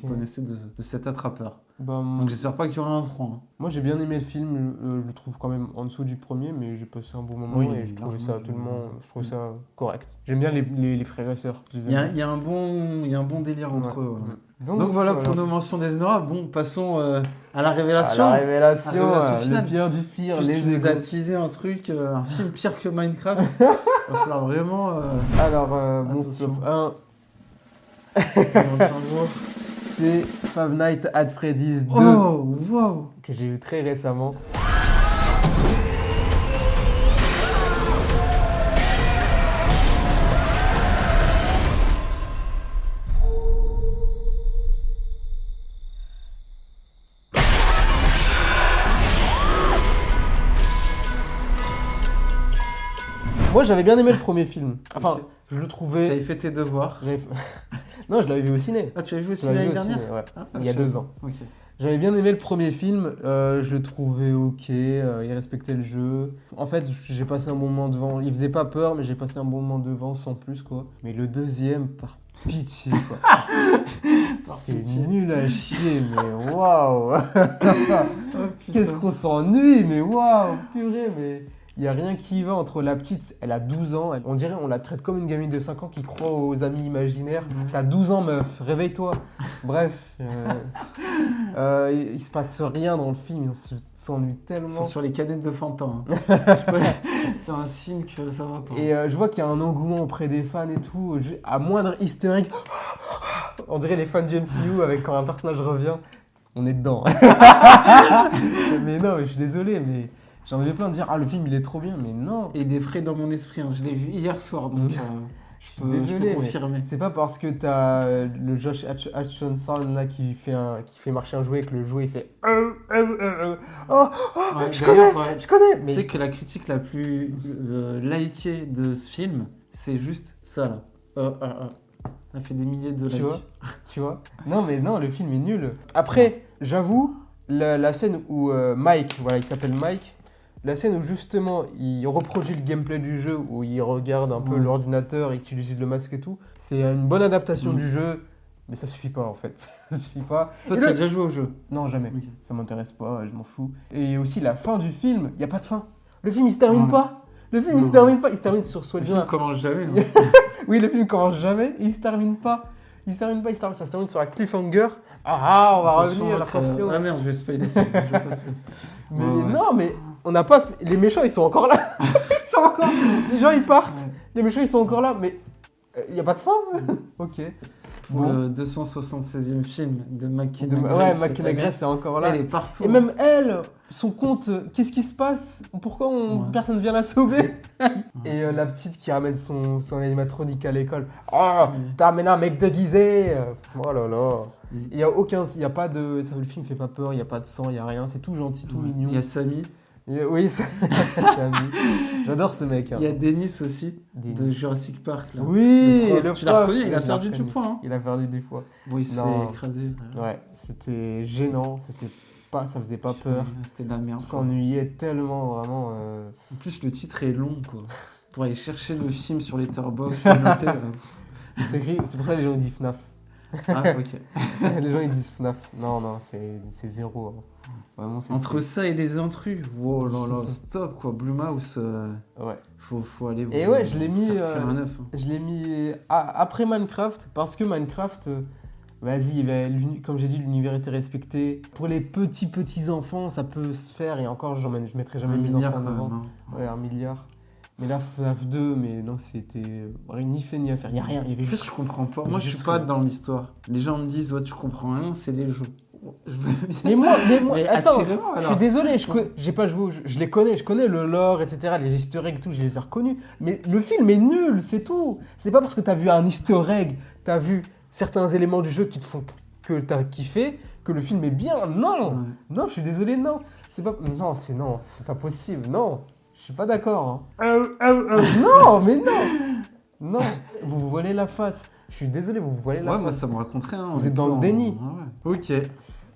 connaissait de cet attrapeur. Donc j'espère pas qu'il y aura un 3. Hein. Moi j'ai bien aimé le film, je le trouve quand même en dessous du premier, mais j'ai passé un bon moment et je trouvais ça correct. J'aime bien les frères et sœurs. Il y a un bon délire entre eux. Ouais. Donc voilà pour nos mentions déshonorables. Bon, passons à la révélation. À la révélation le pire du pire. Tu nous as teasé un truc, un film pire que Minecraft. Il va falloir vraiment... Alors, mon top 1... c'est Five Nights at Freddy's 2 que j'ai vu très récemment. Moi j'avais bien aimé le premier film. Enfin, je le trouvais... T'avais fait tes devoirs. Non, je l'avais vu au ciné. Ah, tu l'avais vu au ciné l'année dernière? Ouais. Il y a 2 ans. Okay. J'avais bien aimé le premier film, je le trouvais ok, il respectait le jeu. En fait, j'ai passé un bon moment devant, il faisait pas peur, mais j'ai passé un bon moment devant sans plus quoi. Mais le deuxième, par pitié quoi. C'est nul à chier, mais waouh. Qu'est-ce qu'on s'ennuie, mais waouh, purée, mais... Il n'y a rien qui va entre la petite, elle a 12 ans, on dirait on la traite comme une gamine de 5 ans qui croit aux amis imaginaires. T'as 12 ans meuf, réveille-toi. Bref, il se passe rien dans le film, on s'ennuie tellement. Ils sont sur les canettes de Fanta. Hein. C'est un signe que ça va pas. Et je vois qu'il y a un engouement auprès des fans et tout, à moindre easter egg, on dirait les fans du MCU avec quand un personnage revient, on est dedans. Mais non, mais je suis désolé, mais... J'en avais plein de dire, le film il est trop bien, mais non. Et des frais dans mon esprit, je l'ai vu hier soir, donc je peux confirmer. C'est pas parce que t'as le Josh Hutcherson là qui fait marcher un jouet que le jouet il fait je connais. Mais... Tu sais que la critique la plus likée de ce film, c'est juste ça là. Elle a fait des milliers de likes. Tu vois. Non, mais non, le film est nul. Après, j'avoue, la scène où Mike, voilà, il s'appelle Mike, la scène où justement il reproduit le gameplay du jeu, où il regarde un peu l'ordinateur et qu'il utilise le masque et tout, c'est une bonne adaptation du jeu, mais ça suffit pas en fait. Ça suffit pas. Toi, tu as déjà joué au jeu? Non, jamais. Okay. Ça m'intéresse pas, je m'en fous. Et aussi la fin du film, il y a pas de fin. Le film il se termine pas. Le film il se termine pas. Il se termine sur soi-disant. Le film commence jamais. Oui, le film commence jamais et il se termine pas. Ça se termine sur un cliffhanger. Ah, on va revenir, attention. Ah merde, je vais spoiler ça. Je vais pas spoiler. Mais non, mais on n'a pas... Les méchants, ils sont encore là. Ils sont encore... Les gens, ils partent. Les méchants, ils sont encore là, mais il n'y a pas de fin. Ok. Pour le 276e film de McKenna Grace. Ouais, McKenna Grace est encore là. Elle est partout. Et même elle, son compte, qu'est-ce qui se passe? Pourquoi personne ne vient la sauver? Et la petite qui ramène son animatronique à l'école. Oh, t'as amené un mec déguisé. Oh là là. Il y a pas de... Le film fait pas peur, il n'y a pas de sang, il n'y a rien. C'est tout gentil, tout mignon. Il y a Samy. Oui, Samy. J'adore ce mec. Il y a Dennis aussi, de Jurassic Park. Là. Oui, le prof. Tu l'as reconnu, il a perdu du poids. Hein. Il a perdu du poids. Oui, il s'est fait écraser. Ouais, c'était gênant, ça faisait pas peur. C'était de la merde. On s'ennuyait tellement, vraiment. En plus, le titre est long, quoi. Pour aller chercher le film sur Letterboxd, c'est pour ça que les gens disent FNAF. Ah, ok. Les gens ils disent FNAF. Non, c'est zéro. Hein. Vraiment, entre ça et les intrus, wow là là, stop quoi, Blumhouse. Ouais. Faut aller. Et ouais, je l'ai mis. Je l'ai mis après Minecraft parce que Minecraft. Vas-y, comme j'ai dit, l'univers était respecté. Pour les petits enfants, ça peut se faire. Et encore, je mettrai jamais mes enfants devant. Ouais, 1 milliard. Mais là, FNAF 2, mais non, c'était ni fait ni à faire. Il n'y a rien. Il y avait juste. Je comprends pas. Moi, je suis pas dans l'histoire. Les gens me disent, ouais, tu comprends rien, c'est les jeux. Mais moi, attends, je suis désolé, j'ai pas joué au jeu. Je les connais, je connais le lore, etc. Les easter eggs et tout, je les ai reconnus. Mais le film est nul, c'est tout. C'est pas parce que t'as vu un easter egg, t'as vu certains éléments du jeu qui te font que t'as kiffé, que le film est bien. Non, non, je suis désolé, non. C'est pas possible, non. Je suis pas d'accord. Hein. Non, mais non. Non, vous vous voilez la face. Je suis désolé, vous vous voilez la face. Ouais, moi ça me raconte rien. Vous êtes dans le déni. Ok.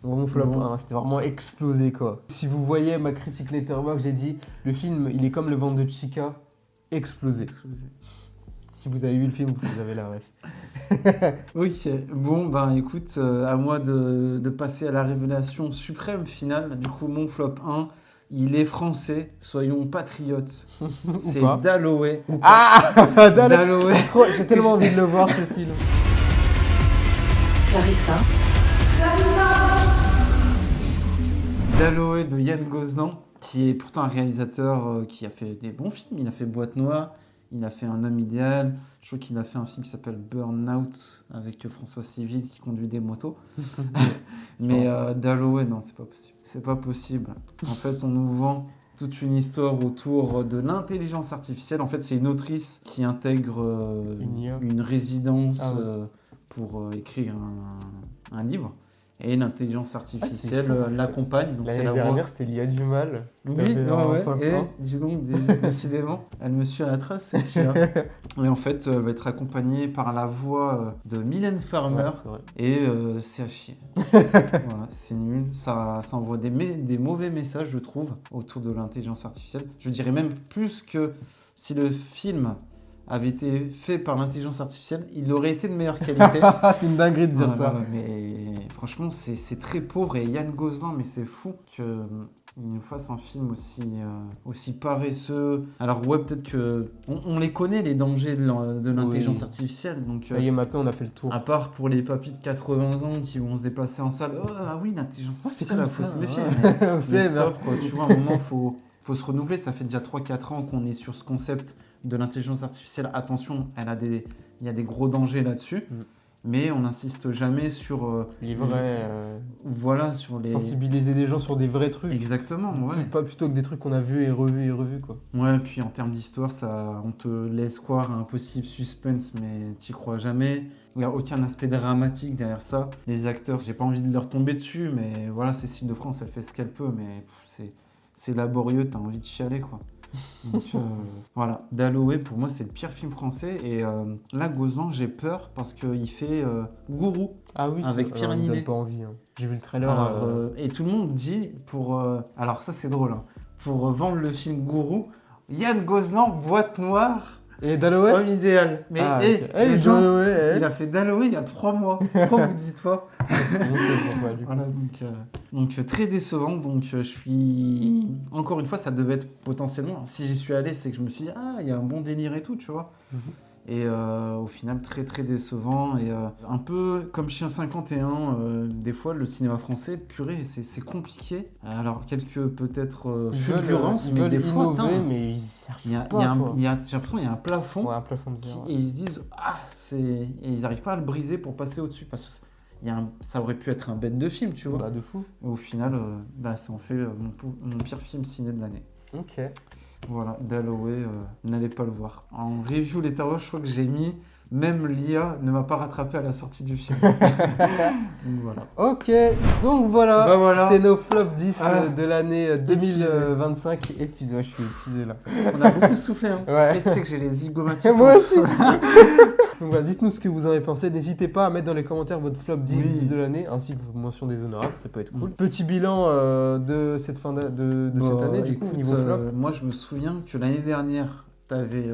Mon flop, hein, c'était vraiment explosé quoi. Si vous voyez ma critique Letterboxd, j'ai dit le film il est comme le ventre de Chica, explosé. Si vous avez vu le film, vous avez la ref. Ok, bon ben écoute, à moi de passer à la révélation suprême finale. Du coup mon flop 1, il est français, soyons patriotes. C'est Dalloway. Ah Dalloway. J'ai tellement envie de le voir ce film. Clarissa. Dalloway de Yann Gozlan, qui est pourtant un réalisateur qui a fait des bons films. Il a fait Boîte Noire, il a fait Un homme idéal. Je crois qu'il a fait un film qui s'appelle Burnout avec François Civil qui conduit des motos. Mais Dalloway, non, c'est pas possible. C'est pas possible. En fait, on nous vend toute une histoire autour de l'intelligence artificielle. En fait, c'est une autrice qui intègre une résidence pour écrire un livre. Et l'intelligence artificielle l'accompagne. L'année dernière, c'était l'IA du mal. Oui, ouais. Et dis donc, décidément, elle me suit à la trace, cette IA. Et en fait, elle va être accompagnée par la voix de Mylène Farmer. Et c'est à chier. Voilà, c'est nul. Ça envoie des mauvais messages, je trouve, autour de l'intelligence artificielle. Je dirais même plus que si le film avait été fait par l'intelligence artificielle, il aurait été de meilleure qualité. C'est une dinguerie de dire ça. Mais franchement, c'est très pauvre. Et Yann Gozlan, mais c'est fou qu'il nous fasse un film aussi paresseux. Alors ouais, peut-être que... On les connaît, les dangers de l'intelligence artificielle. Donc, ça y est, maintenant, on a fait le tour. À part pour les papis de 80 ans qui vont se déplacer en salle. Oh, ah oui, l'intelligence artificielle, il faut se méfier. On sait, stop, quoi. Tu vois, à un moment, faut se renouveler. Ça fait déjà 3-4 ans qu'on est sur ce concept de l'intelligence artificielle. Attention, il y a des gros dangers là-dessus, mais on n'insiste jamais sur les vrais. Voilà, sur les. Sensibiliser des gens sur des vrais trucs. Exactement, ouais. Pas plutôt que des trucs qu'on a vus et revus, quoi. Ouais, puis en termes d'histoire, on te laisse croire à un possible suspense, mais t'y crois jamais. Il n'y a aucun aspect dramatique derrière ça. Les acteurs, j'ai pas envie de leur tomber dessus, mais voilà, Cécile de France, elle fait ce qu'elle peut, mais c'est laborieux, t'as envie de chialer, quoi. Donc voilà, Dalloway pour moi c'est le pire film français et là Gozlan j'ai peur parce qu'il fait Gourou Ah oui, avec ça Pierre me Ninet. donne pas envie. Hein. J'ai vu le trailer. Alors, et tout le monde dit pour alors ça c'est drôle hein, pour vendre le film Gourou, Yann Gozlan boîte noire. Et Dalloway Homme idéal. Mais okay. les gens, Dalloway, il a fait Dalloway il y a 3 mois. Pourquoi vous dites pas? Voilà, donc très décevant. Donc je suis encore une fois, ça devait être potentiellement. Si j'y suis allé, c'est que je me suis dit ah il y a un bon délire et tout, tu vois. Et au final très très décevant et un peu comme Chien 51. Des fois le cinéma français, purée, c'est compliqué. Alors quelques peut-être fulgurances, mais des fois innover, mais ils j'ai l'impression qu'il y a un plafond. Ouais, un plafond de verre. Et ils se disent et ils n'arrivent pas à le briser pour passer au-dessus parce que ça aurait pu être un bête de film, tu vois. Bah de fou. Et au final, ça en fait mon pire film ciné de l'année. Ok. Voilà, Dalloway, n'allez pas le voir. En review Letterboxd, je crois que j'ai mis même l'IA ne m'a pas rattrapé à la sortie du film. Donc voilà. Ok, donc voilà, voilà. C'est nos flop 10 de l'année 2025. Épuisé, ouais, je suis épuisé là. On a beaucoup soufflé, hein. Ouais. Mais tu sais que j'ai les zygomatiques. Moi aussi. Donc voilà, dites-nous ce que vous en avez pensé. N'hésitez pas à mettre dans les commentaires votre flop 10 de l'année, ainsi que vos mentions déshonorables, ça peut être cool. Petit bilan de cette fin de cette année, du coup, niveau flop. Moi, je me souviens que l'année dernière, t'avais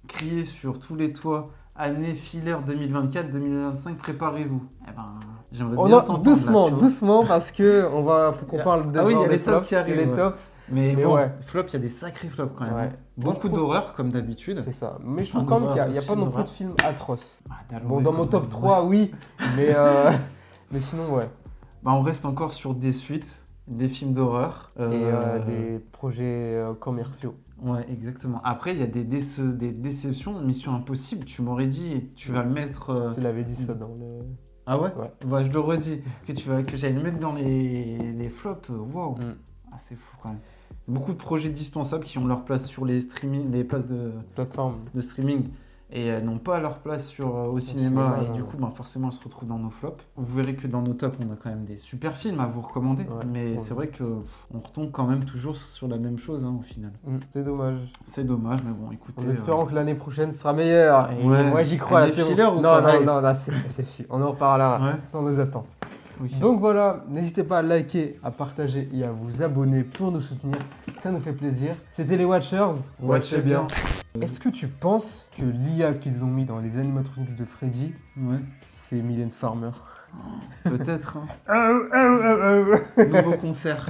crié sur tous les toits. Année filler 2024-2025, préparez-vous. Eh ben, j'aimerais bien t'entendre doucement, parce que faut qu'on parle de il y a les flops tops qui arrivent. Et les tops. Mais bon, ouais. flop, il y a des sacrés flops quand même. Ouais. Beaucoup d'horreur, comme d'habitude. C'est ça. Mais je trouve quand même qu'il n'y a pas non plus de films atroces. Bon, dans mon top 3, oui, mais sinon, ouais. Bah, on reste encore sur des suites, des films d'horreur. Et des projets commerciaux. Ouais, exactement. Après, il y a des déceptions. Mission Impossible, tu m'aurais dit, tu vas le mettre... Tu l'avais dit ça dans le... Ah ouais, ouais. Bah, je le redis. Que j'allais le mettre dans les flops. Waouh. Ah, c'est fou quand même. Beaucoup de projets dispensables qui ont leur place sur les places de plateforme de streaming et elles n'ont pas leur place au cinéma et du coup forcément elles se retrouvent dans nos flops. Vous verrez que dans nos tops on a quand même des super films à vous recommander, mais c'est vrai que on retombe quand même toujours sur la même chose au final. C'est dommage. C'est dommage, mais bon écoutez. En espérant que l'année prochaine sera meilleure. Et moi j'y crois. Non, c'est sûr. On en reparlera dans nos attentes. Oui. Donc voilà, n'hésitez pas à liker, à partager et à vous abonner pour nous soutenir, ça nous fait plaisir. C'était les Watchers, watchez bien. Est-ce que tu penses que l'IA qu'ils ont mis dans les animatronics de Freddy, c'est Mylène Farmer? Peut-être. Nouveau concert.